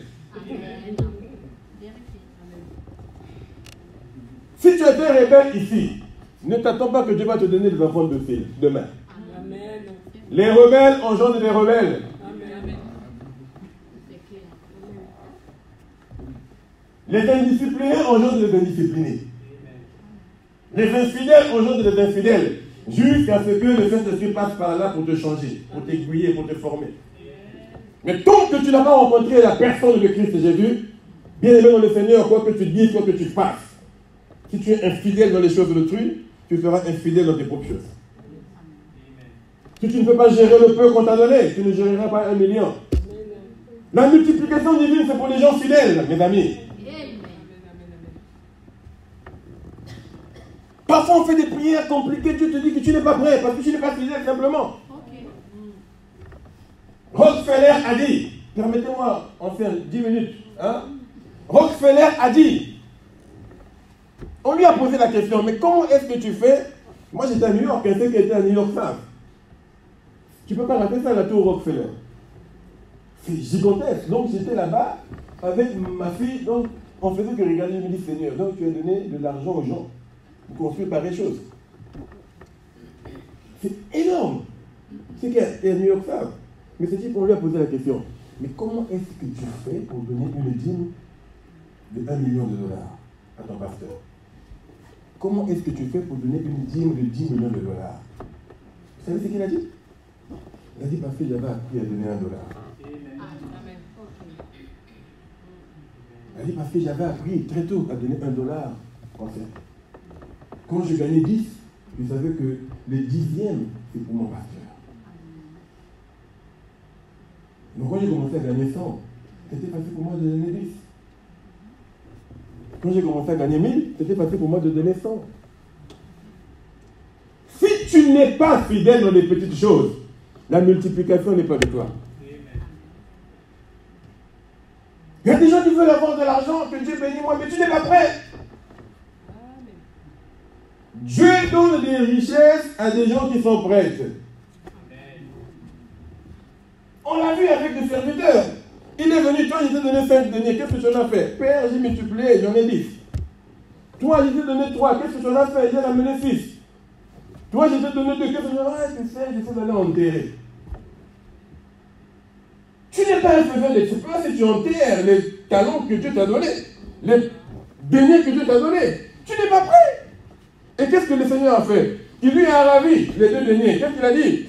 Si tu étais rebelle ici, ne t'attends pas que Dieu va te donner des enfants de fils demain. Amen. Les rebelles engendrent des rebelles. Amen. Les indisciplinés engendrent des indisciplinés. Les infidèles engendrent des infidèles. Jusqu'à ce que le Saint-Esprit passe par là pour te changer, pour t'aiguiller, pour te former. Mais tant que tu n'as pas rencontré la personne de Christ Jésus, bien aimé dans le Seigneur, quoi que tu dises, quoi que tu fasses, si tu es infidèle dans les choses d'autrui, tu seras infidèle dans tes propres choses. Si tu ne peux pas gérer le peu qu'on t'a donné, tu ne géreras pas 1 million. La multiplication divine, c'est pour les gens fidèles, mes amis. Parfois, on fait des prières compliquées, Dieu te dit que tu n'es pas prêt, parce que tu n'es pas fidèle, simplement. Rockefeller a dit, permettez-moi, on fait 10 minutes. Hein? Rockefeller a dit, on lui a posé la question, mais comment est-ce que tu fais? Moi j'étais à New York, quelqu'un qui était à New York savent. Tu ne peux pas rater ça, la tour Rockefeller. C'est gigantesque. Donc j'étais là-bas avec ma fille, donc on faisait que regarder, je me dis, Seigneur, donc tu as donné de l'argent aux gens pour construire pareille chose. C'est énorme. C'est qu'il y a New York savent. Mais ce type, on lui a posé la question, mais comment est-ce que tu fais pour donner une dîme de 1 million de dollars à ton pasteur? Comment est-ce que tu fais pour donner une dîme de 10 millions de dollars? Vous savez ce qu'il a dit? Il a dit, parce que j'avais appris à donner $1. Elle dit parce que j'avais appris très tôt à donner $1 en fait. Quand je gagnais 10, je savais que les 10e, c'est pour mon pasteur. Donc quand j'ai commencé à gagner 100, c'était facile pour moi de donner 10. Quand j'ai commencé à gagner 1000, c'était facile pour moi de donner 100. Si tu n'es pas fidèle dans les petites choses, la multiplication n'est pas de toi. Il y a des gens qui veulent avoir de l'argent, que Dieu bénisse moi, mais tu n'es pas prêt. Dieu donne des richesses à des gens qui sont prêts. On l'a vu avec des serviteurs. Il est venu, toi, il t'a donné 5 deniers. Qu'est-ce que tu en as fait? Père, j'ai multiplié, j'en ai 10. Toi, je t'ai donné 3. Qu'est-ce que tu en as fait? J'ai ramené 6. Toi, je t'ai donné 2. Qu'est-ce que tu en as fait? Tu sais, j'essaie d'aller enterrer. Tu n'es pas un faiseur d'expérience si tu enterres les talents que Dieu t'a donnés, les deniers que Dieu t'a donnés. Tu n'es pas prêt. Et qu'est-ce que le Seigneur a fait? Il lui a ravi les 2 deniers. Qu'est-ce qu'il a dit?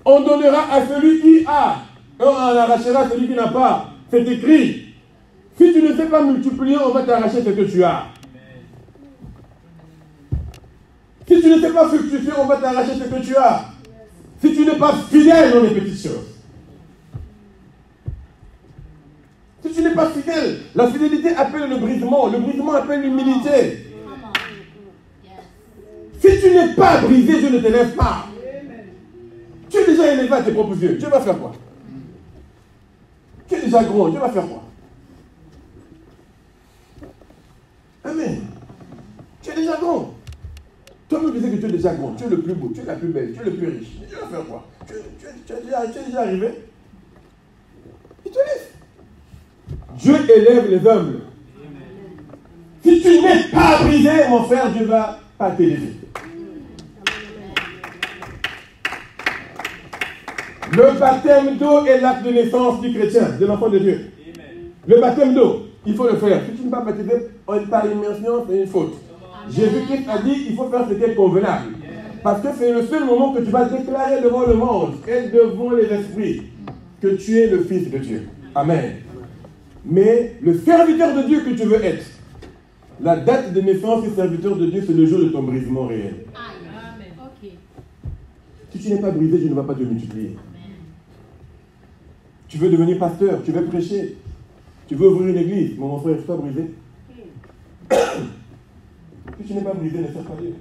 On donnera à celui qui a, et on en arrachera à celui qui n'a pas. C'est écrit. Si tu ne sais pas multiplier, on va t'arracher ce que tu as. Si tu ne sais pas fructifier, on va t'arracher ce que tu as. Si tu n'es pas fidèle dans les petites choses. Si tu n'es pas fidèle, la fidélité appelle le brisement appelle l'humilité. Si tu n'es pas brisé, Dieu ne t'élève pas. Tu es déjà élevé à tes propres yeux. Dieu va faire quoi? Tu es déjà grand. Dieu va faire quoi? Amen. Tu es déjà grand. Toi-même, tu disais que tu es déjà grand. Tu es le plus beau. Tu es la plus belle. Tu es le plus riche. Dieu va faire quoi? Tu es déjà arrivé. Il te laisse. Dieu élève les humbles. Si tu n'es pas brisé, mon frère, Dieu ne va pas t'élever. Le baptême d'eau est l'acte de naissance du chrétien, de l'enfant de Dieu. Le baptême d'eau, il faut le faire. Si tu ne vas pas baptiser par immersion, c'est une faute. Jésus-Christ a dit qu'il faut faire ce qui est convenable. Parce que c'est le seul moment que tu vas déclarer devant le monde et devant les esprits que tu es le Fils de Dieu. Amen. Mais le serviteur de Dieu que tu veux être, la date de naissance du serviteur de Dieu, c'est le jour de ton brisement réel. Amen. Ok. Si tu n'es pas brisé, Dieu ne va pas te multiplier. Tu veux devenir pasteur, tu veux prêcher, tu veux ouvrir une église, mon frère, sois brisé. Si tu n'es pas brisé, ne sers pas Dieu.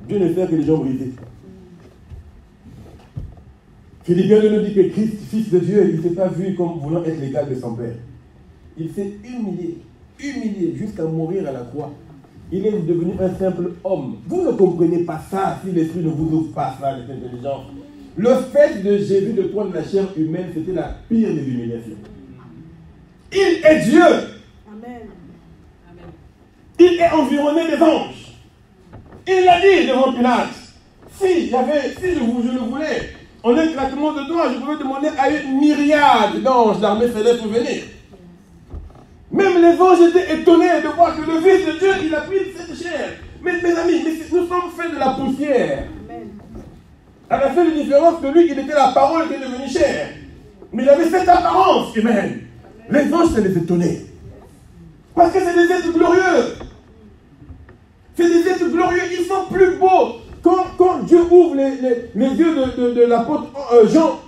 Dieu ne sert que les gens brisés. Philippiens nous dit que Christ, Fils de Dieu, il ne s'est pas vu comme voulant être l'égal de son Père. Il s'est humilié jusqu'à mourir à la croix. Il est devenu un simple homme. Vous ne comprenez pas ça si l'esprit ne vous ouvre pas ça, les intelligences. Le fait de Jésus de prendre la chair humaine, c'était la pire des humiliations. Il est Dieu. Amen. Il est environné des anges. Il l'a dit devant Pilate. Si je le voulais, en un claquement de doigts, je pouvais demander à une myriade d'anges d'armée céleste pour venir. Même les anges étaient étonnés de voir que le Fils de Dieu, il a pris cette chair. Mais mes amis, nous sommes faits de la poussière. Amen. À la seule différence que lui, il était la parole qui est devenue chair. Mais il avait cette apparence humaine. Les anges, ça les étonnait. Parce que c'est des êtres glorieux. C'est des êtres glorieux. Ils sont plus beaux. Quand Dieu ouvre les yeux de l'apôtre Jean,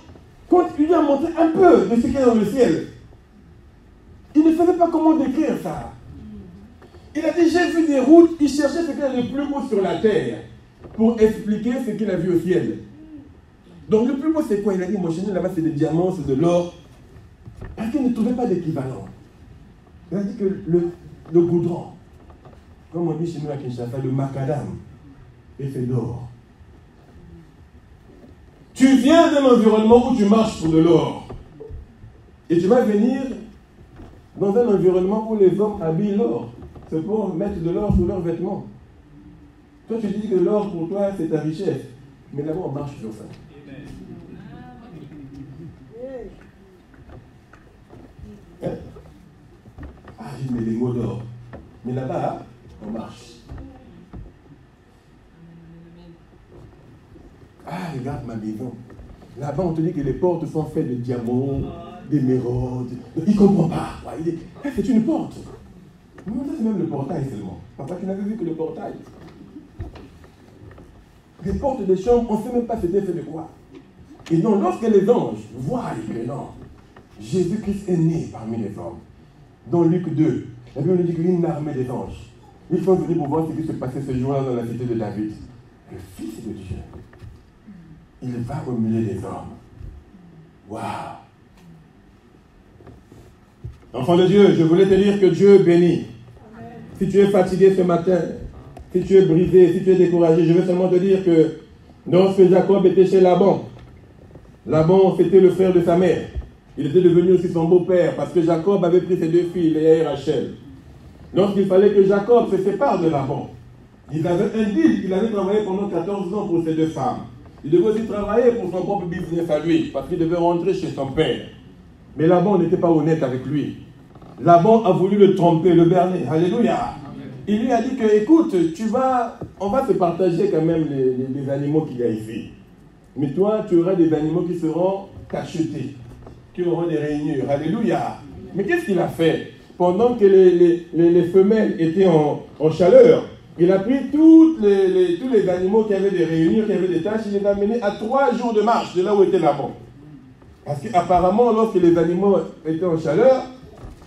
quand il lui a montré un peu de ce qu'il y a dans le ciel, il ne savait pas comment décrire ça. Il a dit, j'ai vu des routes, il cherchait ce qu'il y a de plus beau sur la terre pour expliquer ce qu'il a vu au ciel. Donc le plus beau c'est quoi? Il a dit, mon chéri, là-bas c'est des diamants, c'est de l'or. Parce qu'il ne trouvait pas d'équivalent. Il a dit que le goudron, comme on dit chez nous à Kinshasa, le macadam, est fait d'or. Tu viens d'un environnement où tu marches pour de l'or. Et tu vas venir dans un environnement où les hommes habillent l'or. C'est pour mettre de l'or sur leurs vêtements. Toi, tu dis que l'or pour toi, c'est ta richesse. Mais là-bas, on marche sur ça. Hein? Ah, j'ai mis les mots d'or. Mais là-bas, on marche. Ah, regarde ma maison. Là-bas, on te dit que les portes sont faites de diamants, d'émeraude. Il ne comprend pas. Il dit, c'est une porte. Non, ça c'est même le portail seulement. Papa, tu n'avais vu que le portail. Les portes des chambres, on ne sait même pas c'était fait de quoi. Et donc, lorsque les anges voient que non, Jésus-Christ est né parmi les hommes, dans Luc 2, la Bible nous dit qu'une armée des anges, ils sont venus pour voir ce qui se passait ce jour-là dans la cité de David. Le Fils de Dieu, il va au milieu des hommes. Waouh! Enfant de Dieu, je voulais te dire que Dieu bénit. Si tu es fatigué ce matin, si tu es brisé, si tu es découragé, je veux seulement te dire que lorsque Jacob était chez Laban, Laban c'était le frère de sa mère. Il était devenu aussi son beau-père parce que Jacob avait pris ses deux filles, Léa et Rachel. Lorsqu'il fallait que Jacob se sépare de Laban, il avait un deal, il avait travaillé pendant 14 ans pour ses deux femmes. Il devait aussi travailler pour son propre business à lui, parce qu'il devait rentrer chez son père. Mais Laban n'était pas honnête avec lui. Laban a voulu le tromper, le berner. Alléluia. Il lui a dit que, écoute, on va se partager quand même les animaux qu'il y a ici. Mais toi, tu auras des animaux qui seront cachetés, qui auront des rainures. Alléluia. Mais qu'est-ce qu'il a fait? Pendant que les femelles étaient en chaleur, il a pris tous les animaux qui avaient des rainures, qui avaient des taches, il les a menés à 3 jours de marche de là où était Laban. Parce qu'apparemment, lorsque les animaux étaient en chaleur,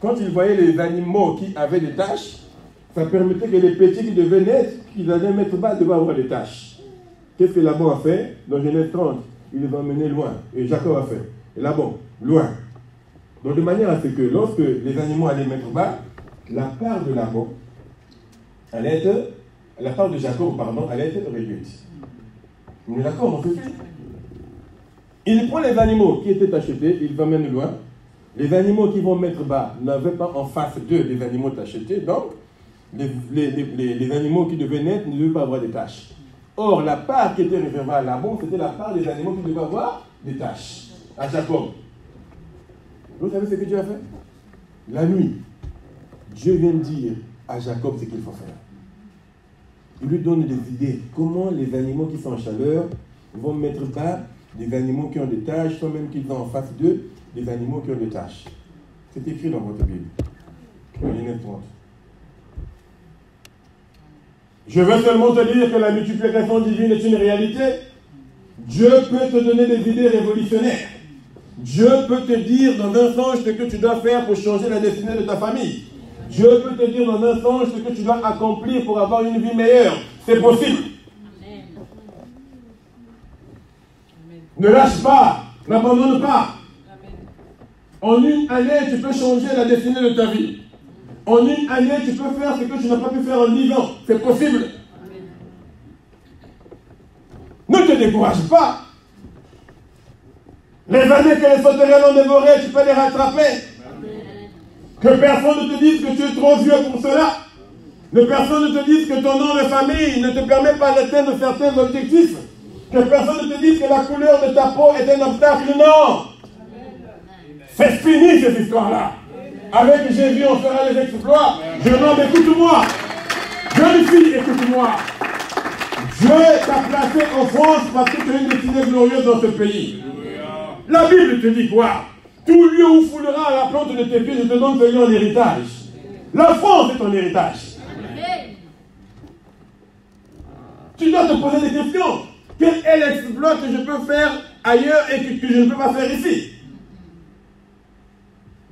quand il voyait les animaux qui avaient des taches, ça permettait que les petits qui devaient naître, qu'ils allaient mettre bas, devaient avoir des taches. Qu'est-ce que Laban a fait? Dans Genèse 30, il les a emmenés loin. Et Jacob a fait. Et Laban, loin. Donc de manière à ce que lorsque les animaux allaient mettre bas, la part de Laban allait être, la part de Jacob, pardon, allait être réduite. On est d'accord, on fait ça. Il prend les animaux qui étaient achetés, il les emmène loin. Les animaux qui vont mettre bas n'avaient pas en face d'eux des animaux achetés, donc les animaux qui devaient naître ne devaient pas avoir des taches. Or, la part qui était réservée à Laban, c'était la part des animaux qui devaient avoir des taches. À Jacob. Vous savez ce que Dieu a fait? La nuit, Dieu vient dire à Jacob ce qu'il faut faire. Il lui donne des idées. Comment les animaux qui sont en chaleur vont mettre bas des animaux qui ont des taches, soit même qu'ils ont en face d'eux des animaux qui ont des taches. C'est écrit dans votre Bible. Genèse 30. Je veux seulement te dire que la multiplication divine est une réalité. Dieu peut te donner des idées révolutionnaires. Dieu peut te dire dans un songe ce que tu dois faire pour changer la destinée de ta famille. Dieu peut te dire dans un songe ce que tu dois accomplir pour avoir une vie meilleure. C'est possible. Amen. Ne lâche pas, n'abandonne pas. Amen. En une année, tu peux changer la destinée de ta vie. En une année, tu peux faire ce que tu n'as pas pu faire en 10 ans. C'est possible. Amen. Ne te décourage pas. Les années que les sauterelles ont dévorées, tu peux les rattraper. Amen. Que personne ne te dise que tu es trop vieux pour cela. Que personne ne te dise que ton nom de famille ne te permet pas d'atteindre certains objectifs. Que personne ne te dise que la couleur de ta peau est un obstacle. Non. C'est fini cette histoire-là. Avec Jésus, on fera les exploits. Jeune homme, écoute-moi. Jeune fille, écoute-moi. Dieu t'a placé en France parce que tu as une destinée glorieuse dans ce pays. La Bible te dit quoi? Tout lieu où foulera la plante de tes pieds, je te donne ce lieu en héritage. La France est ton héritage. Tu dois te poser des questions. Quel est l'exploit que je peux faire ailleurs et que je ne peux pas faire ici?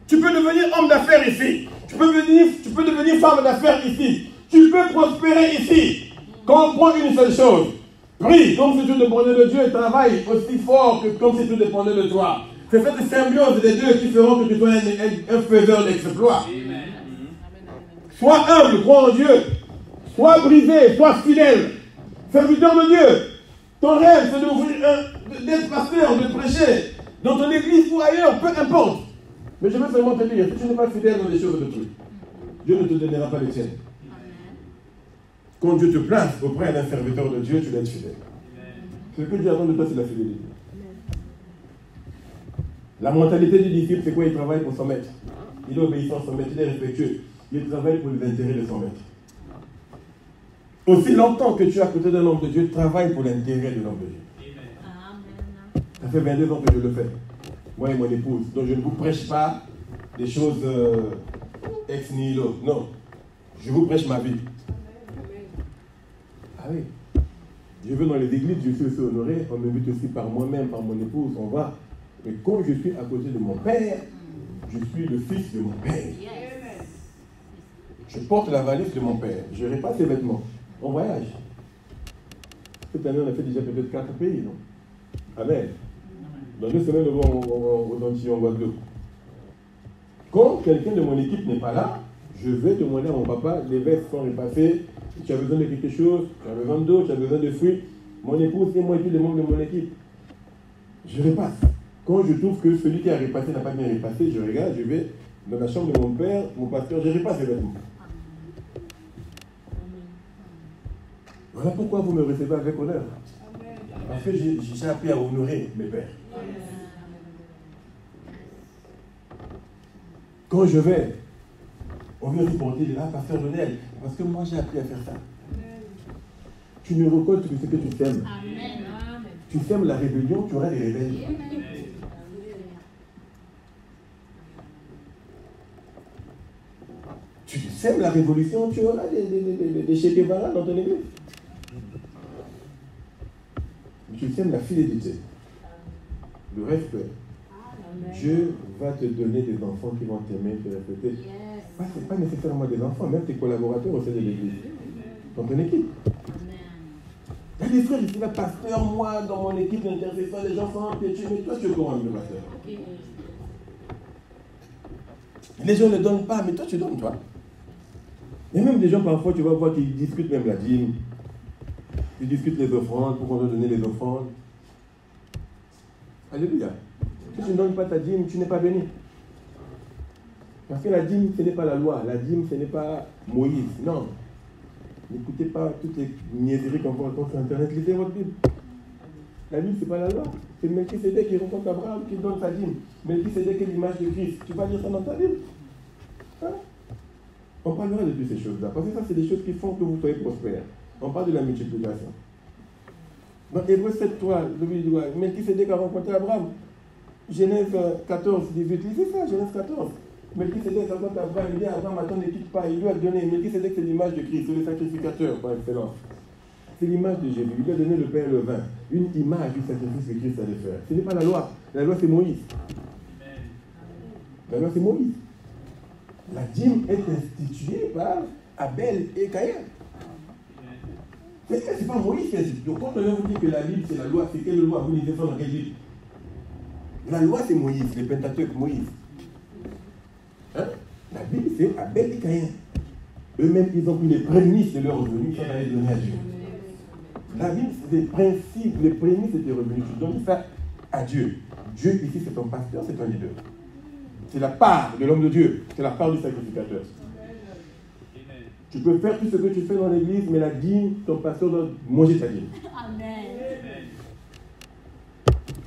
Tu peux devenir homme d'affaires ici. Tu peux devenir femme d'affaires ici. Tu peux prospérer ici. Comprends une seule chose. Prie comme si tout dépendait de Dieu et travaille aussi fort que comme si tout dépendait de toi. C'est cette symbiose des deux qui feront que tu sois un faiseur d'exploits. Sois humble, crois en Dieu. Sois brisé, sois fidèle. Serviteur de Dieu. Ton rêve, c'est d'être pasteur, de prêcher. Dans ton église ou ailleurs, peu importe. Mais je veux seulement te dire, si tu n'es pas fidèle dans les choses de Dieu, Dieu ne te donnera pas les tiennes. Quand Dieu te place auprès d'un serviteur de Dieu, tu dois être fidèle. Ce que Dieu attend de toi, c'est la fidélité. La mentalité du disciple, c'est quoi? Il travaille pour son maître. Il est obéissant à son maître, il est respectueux. Il travaille pour les intérêts de son maître. Aussi longtemps que tu es à côté d'un homme de Dieu, travaille pour l'intérêt de l'homme de Dieu. Ça fait 22 ans que je le fais. moi et mon épouse. Donc je ne vous prêche pas des choses ex nihilo. Non. Je vous prêche ma vie. Ah oui. Je vais dans les églises, je suis aussi honoré. On m'invite aussi par moi-même, par mon épouse. On va. Mais quand je suis à côté de mon père, je suis le fils de mon père. Je porte la valise de mon père. Je n'aurai pas ses vêtements. On voyage. Cette année, on a fait déjà peut-être 4 pays, non? Amen. Dans 2 semaines, on va aux Antilles, en Guadeloupe. Quand quelqu'un de mon équipe n'est pas là, je vais demander à mon papa, les vestes sont repassées, tu as besoin de quelque chose, tu as besoin d'eau, tu as besoin de fruits. Mon épouse et moi et tous les membres de mon équipe. Je repasse. Quand je trouve que celui qui a repassé n'a pas bien repassé, je regarde, je vais dans la chambre de mon père, mon pasteur, je repasse les vêtements. Voilà pourquoi vous me recevez avec honneur. Parce que j'ai appris à honorer mes pères. Quand je vais, on vient reporter de là, pasteur Lionel, parce que moi j'ai appris à faire ça. Tu ne récoltes que ce que tu sèmes. Tu sèmes la rébellion, tu auras des rebelles. Tu sèmes la révolution, tu auras des Che Guevara dans ton église. Tu sèmes la fidélité, le respect. Dieu va te donner des enfants qui vont t'aimer, te respecter. Ce n'est pas nécessairement des enfants, même tes collaborateurs au sein de l'église, dans ton équipe. Il y a des frères ici, là, pasteur, moi, dans mon équipe d'intercession, les gens sont empêchés, mais toi, tu es comment, le pasteur? Les gens ne donnent pas, mais toi, tu donnes, toi. Et même des gens, parfois, tu vas voir qu'ils discutent même la dîme. Ils discutent les offrandes, pour qu'on doit donner les offrandes. Alléluia. Si tu ne donnes pas ta dîme, tu n'es pas béni. Parce que la dîme, ce n'est pas la loi. La dîme, ce n'est pas Moïse. Non. N'écoutez pas toutes les niaiseries qu'on rencontre sur Internet. Lisez votre Bible. La Bible, ce n'est pas la loi. C'est Melchisédek qui rencontre Abraham, qui donne sa dîme. Melchisédek est l'image de Christ. Tu vas lire ça dans ta Bible. Hein? On parlera de toutes ces choses-là. Parce que ça, c'est des choses qui font que vous soyez prospères. On parle de la multiplication. Dans Hébreux 7:3, le livre de Melchisédek a rencontré Abraham. Genèse 14, 18, lisez ça, Genèse 14. Melchisédek rencontre Abraham, il dit Abraham, attends, ne quitte pas, il lui a donné. Melchisédek, c'est l'image de Christ, c'est le sacrificateur par excellence. C'est l'image de Jésus. Il lui a donné le pain et le vin. Une image du sacrifice que Christ allait faire. Ce n'est pas la loi. La loi, c'est Moïse. La loi, c'est Moïse. La dîme est instituée par Abel et Caïn. C'est pas Moïse qui a institué. Donc quand on vous dit que la Bible c'est la loi, c'est quelle loi? Vous lisez ça dans quelle Bible? La loi c'est Moïse, le Pentateuque Moïse. Hein? La Bible c'est Abel et Caïn. Eux-mêmes ils ont pris les prémices de leur revenu, ça va les donner à Dieu. La Bible c'est des principes, les prémices de tes revenus. Tu donnes ça à Dieu. Dieu ici c'est ton pasteur, c'est ton leader. C'est la part de l'homme de Dieu, c'est la part du sacrificateur. Tu peux faire tout ce que tu fais dans l'église, mais la dîme, ton pasteur doit manger ta dîme. Amen.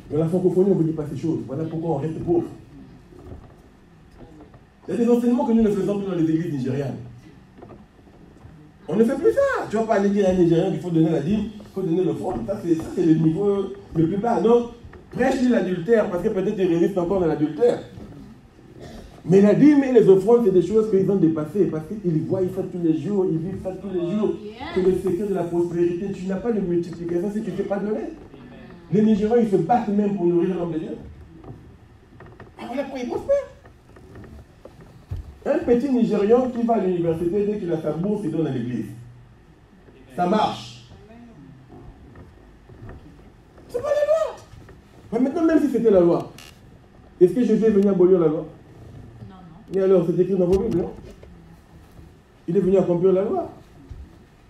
Dans la francophonie, on ne vous dit pas ces choses. Voilà pourquoi on reste pauvre. Il y a des enseignements que nous ne faisons plus dans les églises nigérianes. On ne fait plus ça. Tu ne vas pas aller dire à un Nigérien qu'il faut donner la dîme, il faut donner le front. Ça, c'est le niveau le plus bas. Non, prêche-lui l'adultère, parce que peut-être il résiste encore dans l'adultère. Mais la dîme et les offrandes, c'est des choses qu'ils ont dépassées parce qu'ils voient ça tous les jours, ils vivent ça tous les jours. C'est le secret de la prospérité. Tu n'as pas de multiplication si tu ne fais pas donner. Les Nigériens, ils se battent même pour nourrir l'homme de Dieu. Ah, voilà pourquoi ils prospèrent. Un petit Nigérian qui va à l'université, dès qu'il a sa bourse, il donne à l'église. Ça marche. C'est pas la loi. Mais maintenant, même si c'était la loi, est-ce que Jésus est venu abolir la loi? Et alors, c'est écrit dans vos Bibles, non? Il est venu accomplir la loi.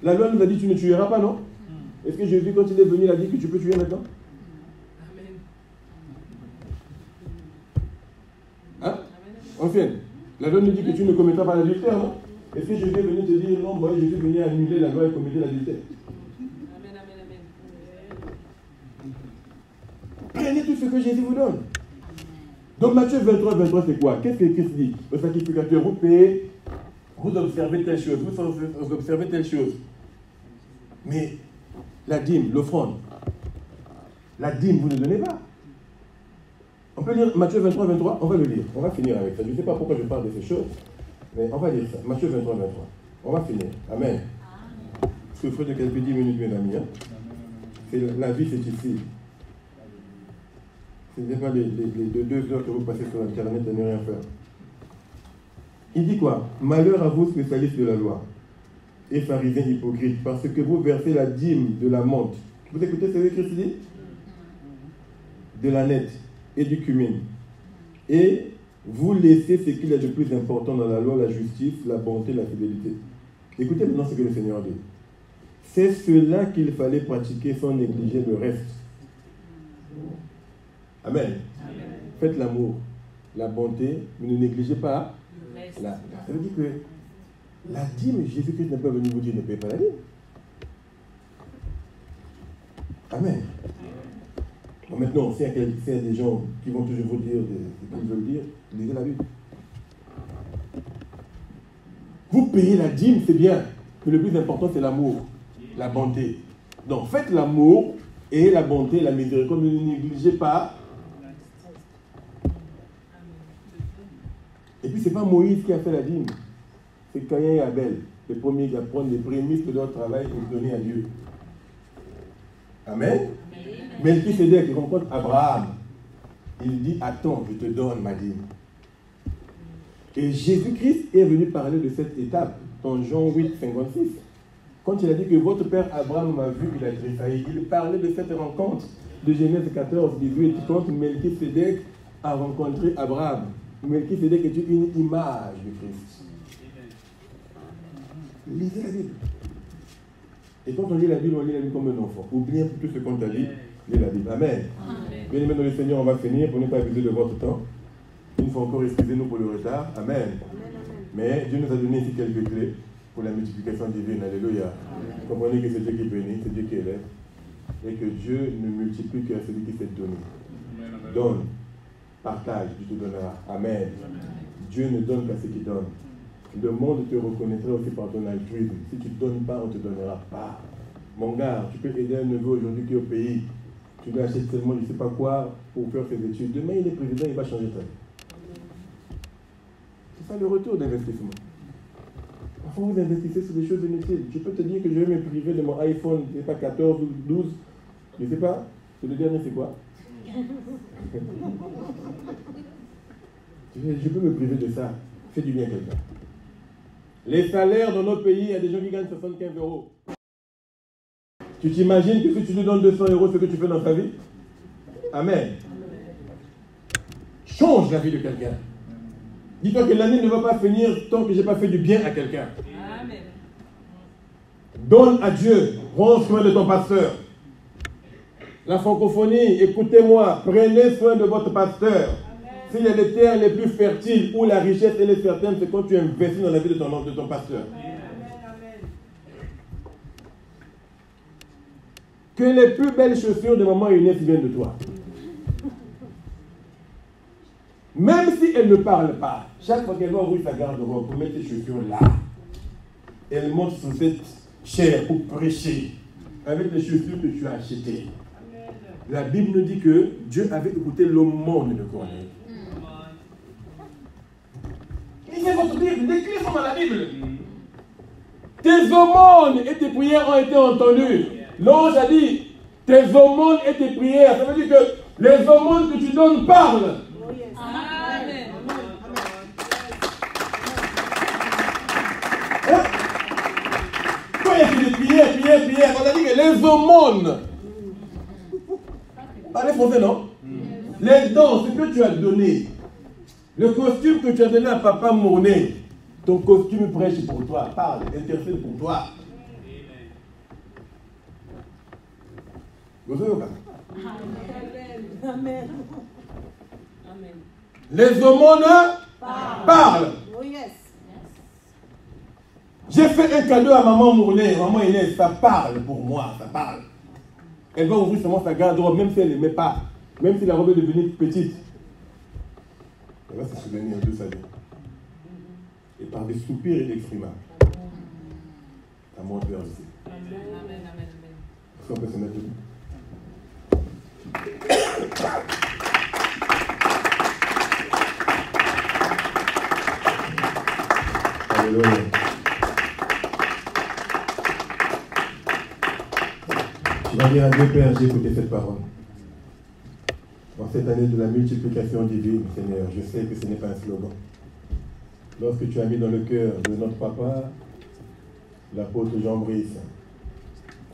La loi nous a dit tu ne tueras pas, non? Est-ce que Jésus, quand il est venu, il a dit que tu peux tuer maintenant? Hein? Enfin, la loi nous dit que tu ne commettras pas l'adultère, non? Est-ce que Jésus est venu te dire non, moi je suis venu annuler la loi et commettre l'adultère? Prenez tout ce que Jésus vous donne. Donc Matthieu 23, 23, c'est quoi? Qu'est-ce que Christ dit? Le sacrificateur, vous payez, vous observez telle chose, vous observez telle chose. Mais la dîme, l'offrande, la dîme, vous ne donnez pas. On peut lire Matthieu 23, 23, on va le lire. On va finir avec ça. Je ne sais pas pourquoi je parle de ces choses, mais on va lire ça. Matthieu 23, 23. On va finir. Amen. Souffrez de quelques 10 minutes, mes amis. Hein? La vie, c'est ici. Ce n'est pas les 2 heures que vous passez sur Internet à ne rien faire. Il dit quoi? Malheur à vous, spécialistes de la loi, et pharisiens hypocrites, parce que vous versez la dîme de la menthe. Vous écoutez ce que Christ dit? De la nette et du cumin. Et vous laissez ce qu'il y a de plus important dans la loi, la justice, la bonté, la fidélité. Écoutez maintenant ce que le Seigneur dit. C'est cela qu'il fallait pratiquer sans négliger le reste. Amen. Amen. Faites l'amour, la bonté, mais ne négligez pas. Ça veut dire que la dîme, Jésus-Christ n'est pas venu vous dire ne payez pas la dîme. Amen. Bon, maintenant, s'il y a des gens qui vont toujours vous dire ce qu'ils veulent dire, lisez la Bible. Vous payez la dîme, c'est bien, mais le plus important, c'est l'amour, la bonté. Donc, faites l'amour et la bonté, la miséricorde, ne négligez pas. Et puis, ce n'est pas Moïse qui a fait la dîme. C'est Caïn et Abel, les premiers qui apprennent les prémices de leur travail et donner à Dieu. Amen. Melchisédek rencontre Abraham. Il dit, attends, je te donne ma dîme. Et Jésus-Christ est venu parler de cette étape dans Jean 8, 56. Quand il a dit que votre père Abraham m'a vu, il a tressailli. Il parlait de cette rencontre de Genèse 14, 18, quand Melchisédek a rencontré Abraham. Melchisédek est une image de Christ. Lisez la Bible. Et quand on lit la Bible comme un enfant. Oubliez tout ce qu'on t'a dit, lis la Bible. Amen. Bien aimé dans le Seigneur, on va finir pour ne pas abuser de votre temps. Une fois encore, excusez-nous pour le retard. Amen. Mais Dieu nous a donné ici quelques clés pour la multiplication divine. Alléluia. Comprenez que c'est Dieu qui bénit, c'est Dieu qui élève. Et que Dieu ne multiplie qu'à celui qui s'est donné. Donne. Partage, Dieu te donnera. Amen. Dieu ne donne qu'à ceux qui donnent. Le monde te reconnaîtra aussi par ton altruisme. Si tu ne donnes pas, on ne te donnera pas. Mon gars, tu peux aider un neveu aujourd'hui qui est au pays. Tu lui achètes seulement je ne sais pas quoi pour faire ses études. Demain, il est président, il va changer ta vie. C'est ça le retour d'investissement. Parfois, vous investissez sur des choses inutiles. Je peux te dire que je vais me priver de mon iPhone, je ne sais pas, 14 ou 12. Je ne sais pas. C'est le dernier, c'est quoi? Je peux me priver de ça. Fais du bien à quelqu'un. Les salaires dans notre pays, il y a des gens qui gagnent 75 €. Tu t'imagines que si tu lui donnes 200 €, ce que tu fais dans ta vie? Amen. Change la vie de quelqu'un. Dis-toi que l'année ne va pas finir tant que je n'ai pas fait du bien à quelqu'un. Amen. Donne à Dieu. Prends soin de ton pasteur. La francophonie, écoutez-moi, prenez soin de votre pasteur. S'il y a les terres les plus fertiles où la richesse elle est certaine, c'est quand tu investis dans la vie de ton pasteur. Amen. Que les plus belles chaussures de maman Inès viennent de toi. Même si elle ne parle pas, chaque fois qu'elle va ouvrir sa garde-robe pour mettre ses chaussures là, elle monte sur cette chair pour prêcher avec les chaussures que tu as achetées. La Bible nous dit que Dieu avait écouté l'aumône de Corneille. Lisez votre Bible, les clés sont dans la Bible. Tes aumônes et tes prières ont été entendues. L'ange a dit, tes aumônes et tes prières. Ça veut dire que les aumônes que tu donnes parlent. Amen. Quand il y a des prières, on a dit que les aumônes. Parlez français, non? Les dons, ce que tu as donné. Le costume que tu as donné à Papa Mourné, ton costume prêche pour toi, parle, intercède pour toi. Vous savez pas? Amen. Les aumônes parlent. J'ai fait un cadeau à maman Mourné, maman Inès, ça parle pour moi, ça parle. Elle va ouvrir seulement sa garde-robe, même si elle ne met pas, même si la robe est devenue petite. Elle va se souvenir de sa vie. Et par des soupirs et des exprimables. À mon père aussi. Amen. Est-ce qu'on peut se mettre debout? Alléluia. Tu vas dire à Dieu, Père, j'ai écouté cette parole. Dans cette année de la multiplication divine, Seigneur, je sais que ce n'est pas un slogan. Lorsque tu as mis dans le cœur de notre papa, l'apôtre Jean Brice,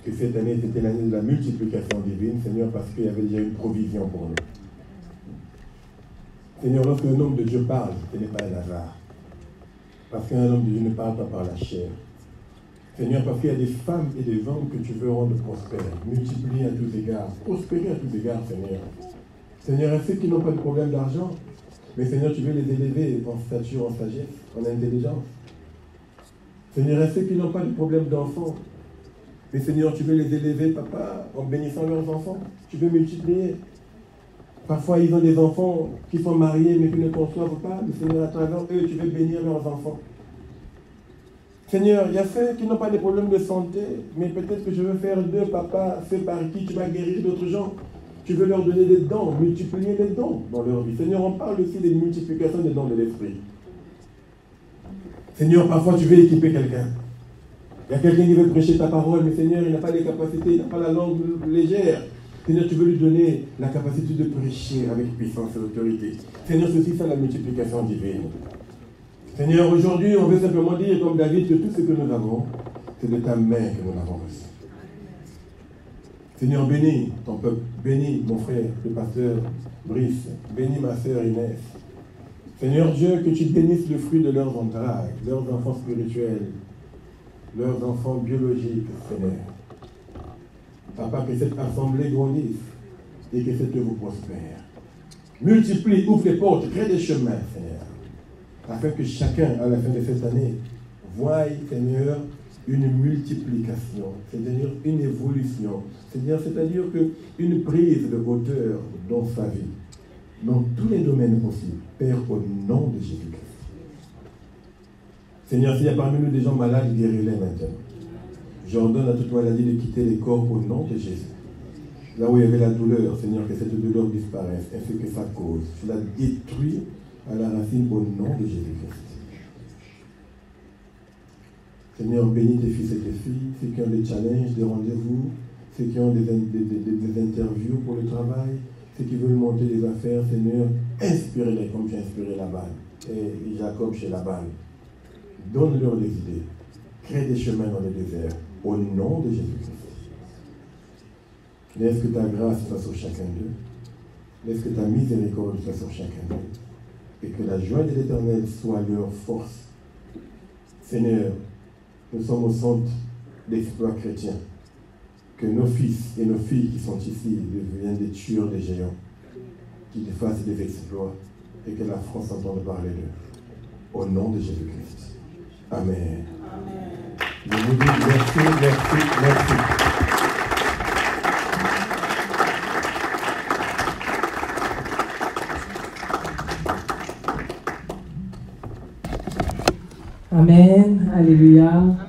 que cette année c'était l'année de la multiplication divine, Seigneur, parce qu'il y avait déjà une provision pour nous. Seigneur, lorsque un homme de Dieu parle, ce n'est pas un hasard. Parce qu'un homme de Dieu ne parle pas par la chair. Seigneur, parce qu'il y a des femmes et des hommes que tu veux rendre prospères, multiplier à tous égards, prospérer à tous égards, Seigneur. Seigneur, à ceux qui n'ont pas de problème d'argent, mais Seigneur, tu veux les élever en stature, en sagesse, en intelligence. Seigneur, à ceux qui n'ont pas de problème d'enfants, mais Seigneur, tu veux les élever, Papa, en bénissant leurs enfants. Tu veux multiplier. Parfois, ils ont des enfants qui sont mariés, mais qui ne conçoivent pas. Mais Seigneur, à travers eux, tu veux bénir leurs enfants. Seigneur, il y a ceux qui n'ont pas de problèmes de santé, mais peut-être que je veux faire d'eux, Papa, ceux par qui tu vas guérir d'autres gens. Tu veux leur donner des dons, multiplier les dons dans leur vie. Seigneur, on parle aussi des multiplications des dons de l'esprit. Seigneur, parfois tu veux équiper quelqu'un. Il y a quelqu'un qui veut prêcher ta parole, mais Seigneur, il n'a pas les capacités, il n'a pas la langue légère. Seigneur, tu veux lui donner la capacité de prêcher avec puissance et autorité. Seigneur, c'est aussi ça la multiplication divine. Seigneur, aujourd'hui, on veut simplement dire, comme David, que tout ce que nous avons, c'est de ta main que nous l'avons reçu. Seigneur, bénis ton peuple, bénis mon frère, le pasteur Brice, bénis ma sœur Inès. Seigneur Dieu, que tu bénisses le fruit de leurs entrailles, leurs enfants spirituels, leurs enfants biologiques, Seigneur. Papa, que cette assemblée grandisse et que cette œuvre prospère. Multiplie, ouvre les portes, crée des chemins, Seigneur, afin que chacun, à la fin de cette année, voie, Seigneur, une multiplication, c'est-à-dire une évolution, c'est-à-dire qu'une prise de hauteur dans sa vie, dans tous les domaines possibles, Père, au nom de Jésus-Christ. Seigneur, s'il y a parmi nous des gens malades, guéris-les maintenant. J'ordonne à toute maladie de quitter les corps au nom de Jésus. Là où il y avait la douleur, Seigneur, que cette douleur disparaisse, ainsi que sa cause. Tu la détruis à la racine au nom de Jésus-Christ. Seigneur, bénis tes fils et tes filles, ceux qui ont des challenges, des rendez-vous, ceux qui ont des interviews pour le travail, ceux qui veulent monter des affaires, Seigneur, inspire-les comme tu as inspiré Laban et Jacob chez Laban. Donne-leur des idées. Crée des chemins dans le désert. Au nom de Jésus-Christ. Laisse que ta grâce soit sur chacun d'eux. Laisse que ta miséricorde soit sur chacun d'eux. Et que la joie de l'Éternel soit leur force. Seigneur, nous sommes au centre d'exploits chrétiens. Que nos fils et nos filles qui sont ici deviennent des tueurs des géants. Qu'ils fassent des exploits. Et que la France entende parler d'eux. Au nom de Jésus-Christ. Amen. Amen. Je vous dis merci. Amen. Alléluia.